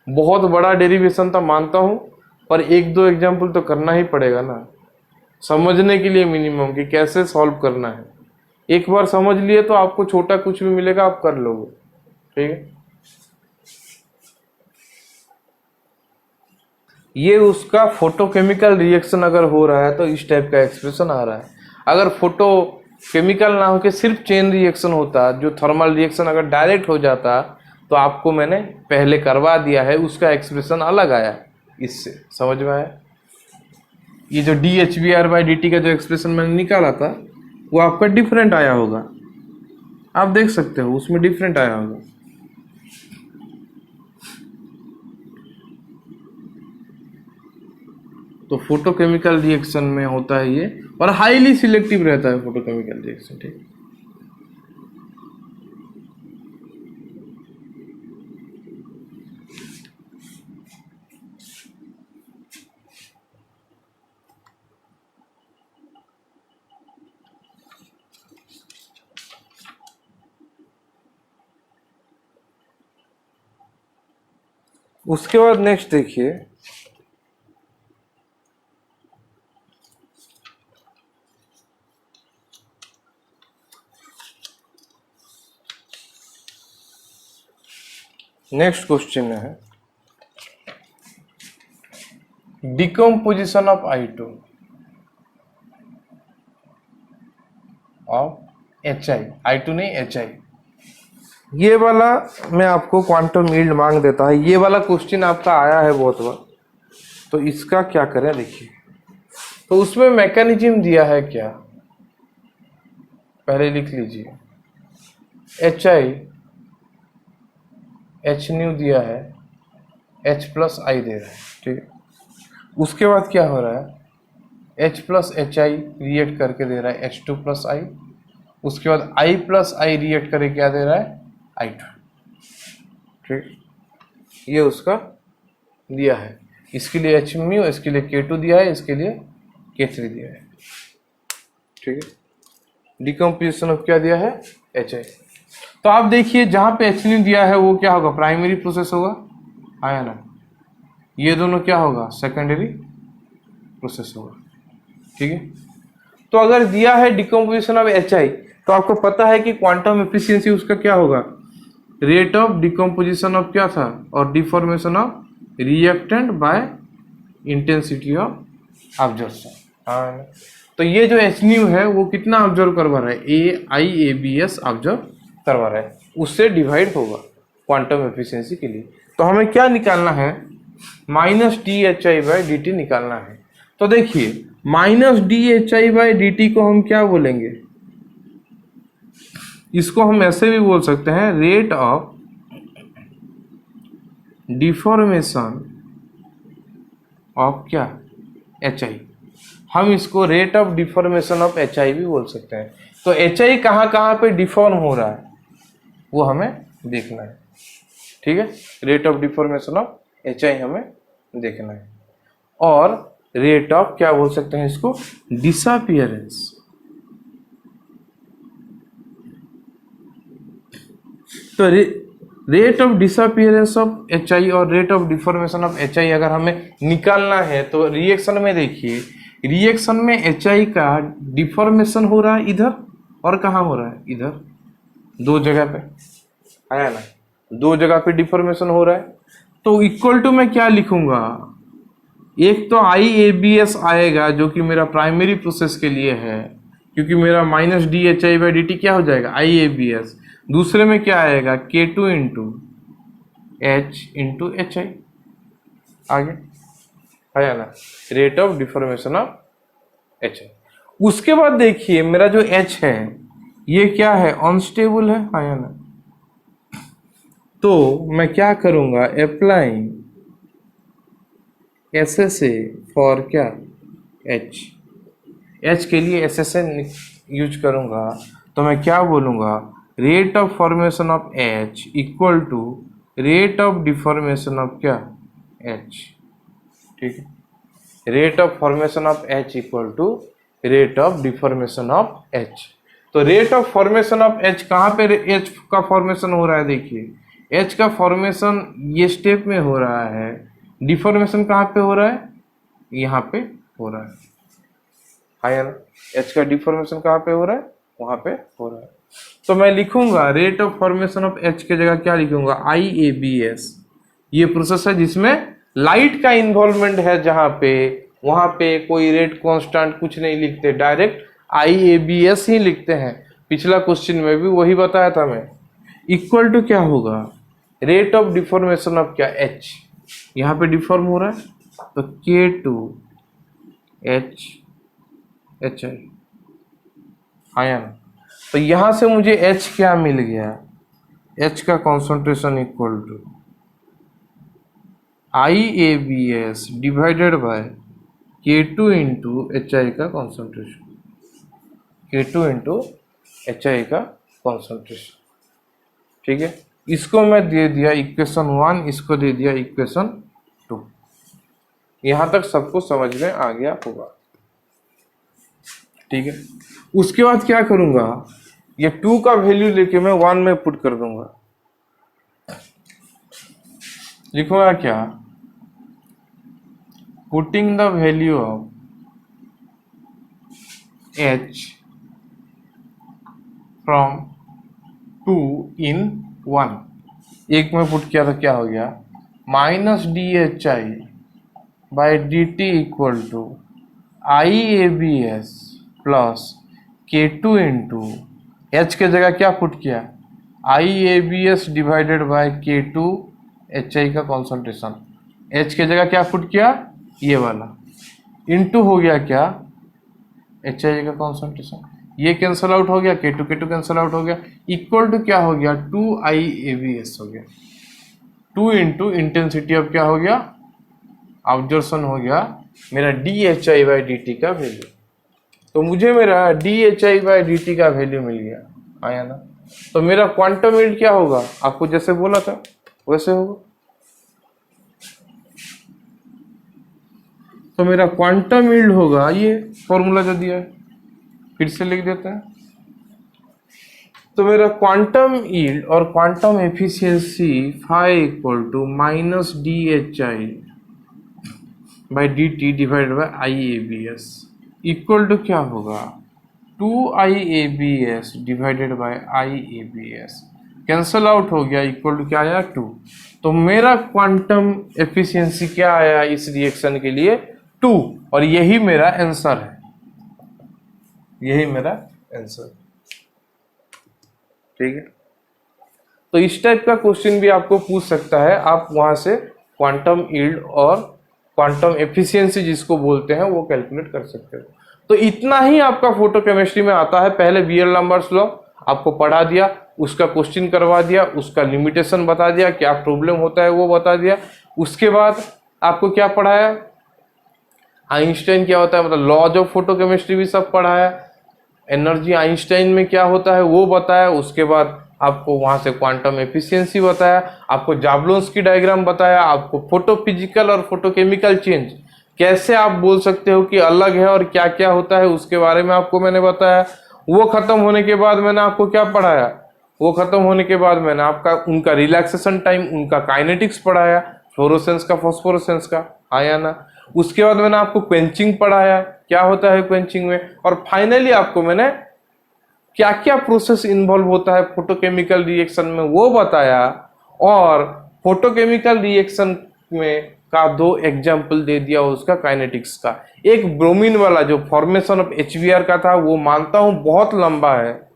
बहुत बड़ा डेरिवेशन था मानता हूं, पर एक दो एग्जाम्पल तो करना ही पड़ेगा ना, समझने के लिए मिनिमम कि कैसे सॉल्व करना है। एक बार समझ लिए तो आपको छोटा कुछ भी मिलेगा आप कर लोगे, ठीक है। ये उसका फोटोकेमिकल रिएक्शन अगर हो रहा है तो इस टाइप का एक्सप्रेशन आ रहा है। अगर फोटो केमिकल ना होकर सिर्फ चेन रिएक्शन होता, जो थर्मल रिएक्शन अगर डायरेक्ट हो जाता, तो आपको मैंने पहले करवा दिया है, उसका एक्सप्रेशन अलग आया। इससे समझ में आया? ये जो dHbr/dt का जो एक्सप्रेशन मैंने निकाला था वो आपका डिफरेंट आया होगा, आप देख सकते हो उसमें डिफरेंट आया होगा। तो फोटोकेमिकल रिएक्शन में होता है ये, और हाईली सिलेक्टिव रहता है फोटोकेमिकल रिएक्शन, ठीक। उसके बाद नेक्स्ट देखिए, नेक्स्ट क्वेश्चन है decomposition of I2 of I2 नहीं HI। ये वाला मैं आपको क्वांटम यील्ड मांग देता है, ये वाला क्वेश्चन आपका आया है बहुत बार, तो इसका क्या करें देखिए। तो उसमें मैकेनिज्म दिया है क्या, पहले लिख लीजिए। HI H न्यू दिया है, H+I दे रहा है, ठीक है। उसके बाद क्या हो रहा है, H+HI रिएक्ट करके दे रहा है H2+I। उसके बाद I+I रिएक्ट करके क्या दे रहा है, I2, ठीक। ये उसका दिया है, इसके लिए H म्यू, इसके लिए K2 दिया है, इसके लिए K3 दिया है, ठीक है। डिकम्पोजिशन ऑफ क्या दिया है, HI। तो आप देखिए जहां पे H न्यू दिया है वो क्या होगा, प्राइमरी प्रोसेस होगा, आया ना। ये दोनों क्या होगा, सेकेंडरी प्रोसेस होगा, ठीक है। तो अगर दिया है डिकम्पोजिशन ऑफ HI, तो आपको पता है कि क्वांटम एफिशिएंसी उसका क्या होगा, रेट ऑफ डिकम्पोजिशन ऑफ क्या था, और deformation of reactant bye intensity of observation. हाँ, तो ये जो H न्यू है वो कितना ऑब्जर्व करवा रहा है, AIABS ऑब्जर्व करवा रहा है, उससे डिवाइड होगा क्वांटम एफिशिएंसी के लिए। तो हमें क्या निकालना है, -dHi/dt निकालना है। तो देखिए -dHi/dt को हम क्या बोलेंगे, इसको हम ऐसे भी बोल सकते हैं, रेट ऑफ डिफॉर्मेशन ऑफ क्या, HI। हम इसको rate of deformation of HI भी बोल सकते हैं। तो HI कहाँ कहाँ पे डिफॉर्म हो रहा है वो हमें देखना है, ठीक है। Rate of deformation of HI हमें देखना है, और रेट ऑफ क्या बोल सकते हैं इसको, डिसअपीयरेंस। तो rate of disappearance of HI और rate of deformation of HI अगर हमें निकालना है, तो रिएक्शन में देखिए, रिएक्शन में HI का डिफॉर्मेशन हो रहा है इधर, और कहाँ हो रहा है, इधर, दो जगह पे आया ना, दो जगह पे डिफॉर्मेशन हो रहा है। तो इक्वल टू मैं क्या लिखूंगा, एक तो IABS आएगा जो कि मेरा प्राइमरी प्रोसेस के लिए है, क्योंकि मेरा -dHi/dt क्या हो जाएगा, IABS। दूसरे में क्या आएगा, K2 into H into HI, आगे आया ना, rate of deformation of HI। उसके बाद देखिए मेरा जो H है ये क्या है, अनस्टेबल है, आया ना। तो मैं क्या करूंगा, अप्लाइंग SSA फॉर क्या, H के लिए SSA यूज करूंगा, तो मैं क्या बोलूंगा, rate of formation of H equal to rate of deformation of क्या, H। ठीक है। Rate of formation of H equal to rate of deformation of H। तो rate of formation of H कहाँ पे H का फॉर्मेशन हो रहा है, देखिए H का फॉर्मेशन ये स्टेप में हो रहा है, डिफॉर्मेशन कहाँ पे हो रहा है, यहाँ पे हो रहा है ना। H का डिफॉर्मेशन कहाँ पे हो रहा है, वहां पे हो रहा है। तो मैं लिखूंगा rate of formation of H के जगह क्या लिखूंगा, IABS। ये प्रोसेस है जिसमें लाइट का इन्वॉल्वमेंट है, जहां पे वहां पे कोई रेट कांस्टेंट कुछ नहीं लिखते, डायरेक्ट IABS ही लिखते हैं। पिछला क्वेश्चन में भी वही बताया था मैं। इक्वल टू क्या होगा, रेट ऑफ डिफॉर्मेशन ऑफ क्या, H। यहाँ पे डिफॉर्म हो रहा है तो K2HHI, हाँ या ना। तो यहां से मुझे H क्या मिल गया, H का concentration equal to IABS divided by K2 into HI का कॉन्सेंट्रेशन, K2 इंटू HI का कॉन्सेंट्रेशन। ठीक है, इसको मैं दे दिया इक्वेशन 1, इसको दे दिया इक्वेशन 2। यहां तक सबको समझ में आ गया होगा। ठीक है, उसके बाद क्या करूंगा, ये 2 का वैल्यू लेके मैं 1 में पुट कर दूंगा। लिखूंगा क्या, putting the value of H from 2 in 1, एक में पुट किया तो क्या हो गया, -DHI by DT equal to IABS plus K2 into H के जगह क्या पुट किया, IABS divided by K2 HI का कॉन्सेंट्रेशन। H के जगह क्या पुट किया, ये वाला, इंटू हो गया क्या, HI का कॉन्सेंट्रेशन। ये कैंसल आउट हो गया, K2 कैंसल आउट हो गया, इक्वल टू क्या हो गया, 2IABS हो गया। 2 इंटू इंटेंसिटी ऑफ क्या हो गया, ऑब्जर्वेशन हो गया मेरा DHI बाई DT का वैल्यू। तो मुझे मेरा DHI बाई DT का वैल्यू मिल गया, आया ना। तो मेरा क्वांटम यील्ड क्या होगा, आपको जैसे बोला था वैसे होगा। तो मेरा क्वांटम यील्ड होगा, ये फॉर्मूला जो दिया है फिर से लिख देते हैं। तो मेरा क्वांटम यील्ड और quantum efficiency phi equal to -DHI by DT divide by IABS equal to क्या होगा, 2IABS divided by IABS cancel out हो गया, इक्वल टू क्या आया, 2। तो मेरा क्वांटम एफिशिएंसी क्या आया इस रिएक्शन के लिए, 2, और यही मेरा आंसर है, यही मेरा आंसर। ठीक है, तो इस टाइप का क्वेश्चन भी आपको पूछ सकता है, आप वहां से क्वांटम यील्ड और क्वांटम एफिशिएंसी जिसको बोलते हैं वो कैलकुलेट कर सकते हो। तो इतना ही आपका फोटो केमिस्ट्री में आता है। पहले बीयर-लैम्बर्ट्स लॉ आपको पढ़ा दिया, उसका क्वेश्चन करवा दिया, उसका लिमिटेशन बता दिया, क्या प्रॉब्लम होता है वो बता दिया। उसके बाद आपको क्या पढ़ाया, आइंस्टाइन क्या होता है, मतलब लॉज ऑफ फोटो केमिस्ट्री भी सब पढ़ाया, एनर्जी आइंस्टाइन में क्या होता है वो बताया। उसके बाद आपको वहां से क्वांटम एफिशिएंसी बताया, आपको जाबलोंस्की डायग्राम बताया, आपको फोटो फिजिकल और फोटो केमिकल चेंज कैसे आप बोल सकते हो कि अलग है और क्या क्या होता है उसके बारे में आपको मैंने बताया। वो खत्म होने के बाद मैंने आपको क्या पढ़ाया, वो खत्म होने के बाद मैंने आपका उनका रिलैक्सेशन टाइम, उनका काइनेटिक्स पढ़ाया, फ्लोरोसेंस का, फॉस्फोरेसेंस का, आया ना। उसके बाद मैंने आपको क्वेंचिंग पढ़ाया, क्या होता है क्वेंचिंग में, और फाइनली आपको मैंने क्या क्या प्रोसेस इन्वॉल्व होता है फोटोकेमिकल रिएक्शन में वो बताया। और फोटोकेमिकल रिएक्शन में का 2 एग्जाम्पल दे दिया उसका काइनेटिक्स का। एक ब्रोमीन वाला जो फॉर्मेशन ऑफ HBr का था वो मानता हूं बहुत लंबा है,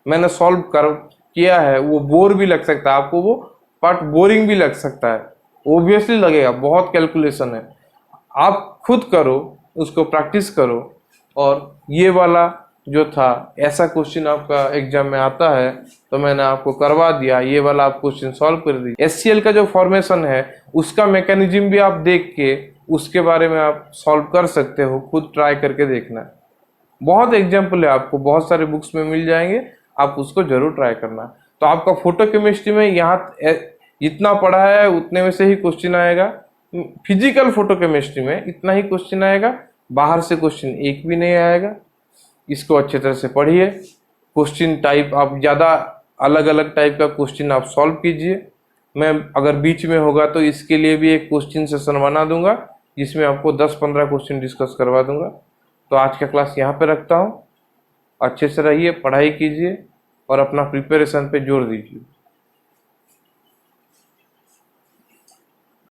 मैंने सॉल्व कर किया है, वो बोर भी लग सकता है आपको, वो पार्ट बोरिंग भी लग सकता है, ऑब्वियसली लगेगा, बहुत कैलकुलेशन है। आप खुद करो, उसको प्रैक्टिस करो। और ये वाला जो था ऐसा क्वेश्चन आपका एग्जाम में आता है तो मैंने आपको करवा दिया, ये वाला आप क्वेश्चन सॉल्व कर दीजिए। HCl का जो फॉर्मेशन है उसका मैकेनिज्म भी आप देख के उसके बारे में आप सॉल्व कर सकते हो, खुद ट्राई करके देखना। बहुत एग्जाम्पल है, आपको बहुत सारे बुक्स में मिल जाएंगे, आप उसको जरूर ट्राई करना। तो आपका फोटो केमिस्ट्री में यहाँ जितना पढ़ा है उतने में से ही क्वेश्चन आएगा, फिजिकल फोटोकेमिस्ट्री में इतना ही क्वेश्चन आएगा, बाहर से क्वेश्चन एक भी नहीं आएगा। इसको अच्छे तरह से पढ़िए। क्वेश्चन टाइप आप ज़्यादा अलग अलग टाइप का क्वेश्चन आप सॉल्व कीजिए। मैं अगर बीच में होगा तो इसके लिए भी एक क्वेश्चन सेशन बना दूंगा, जिसमें आपको 10-15 क्वेश्चन डिस्कस करवा दूंगा। तो आज का क्लास यहाँ पे रखता हूँ। अच्छे से रहिए, पढ़ाई कीजिए और अपना प्रिपरेशन पे जोर दीजिए।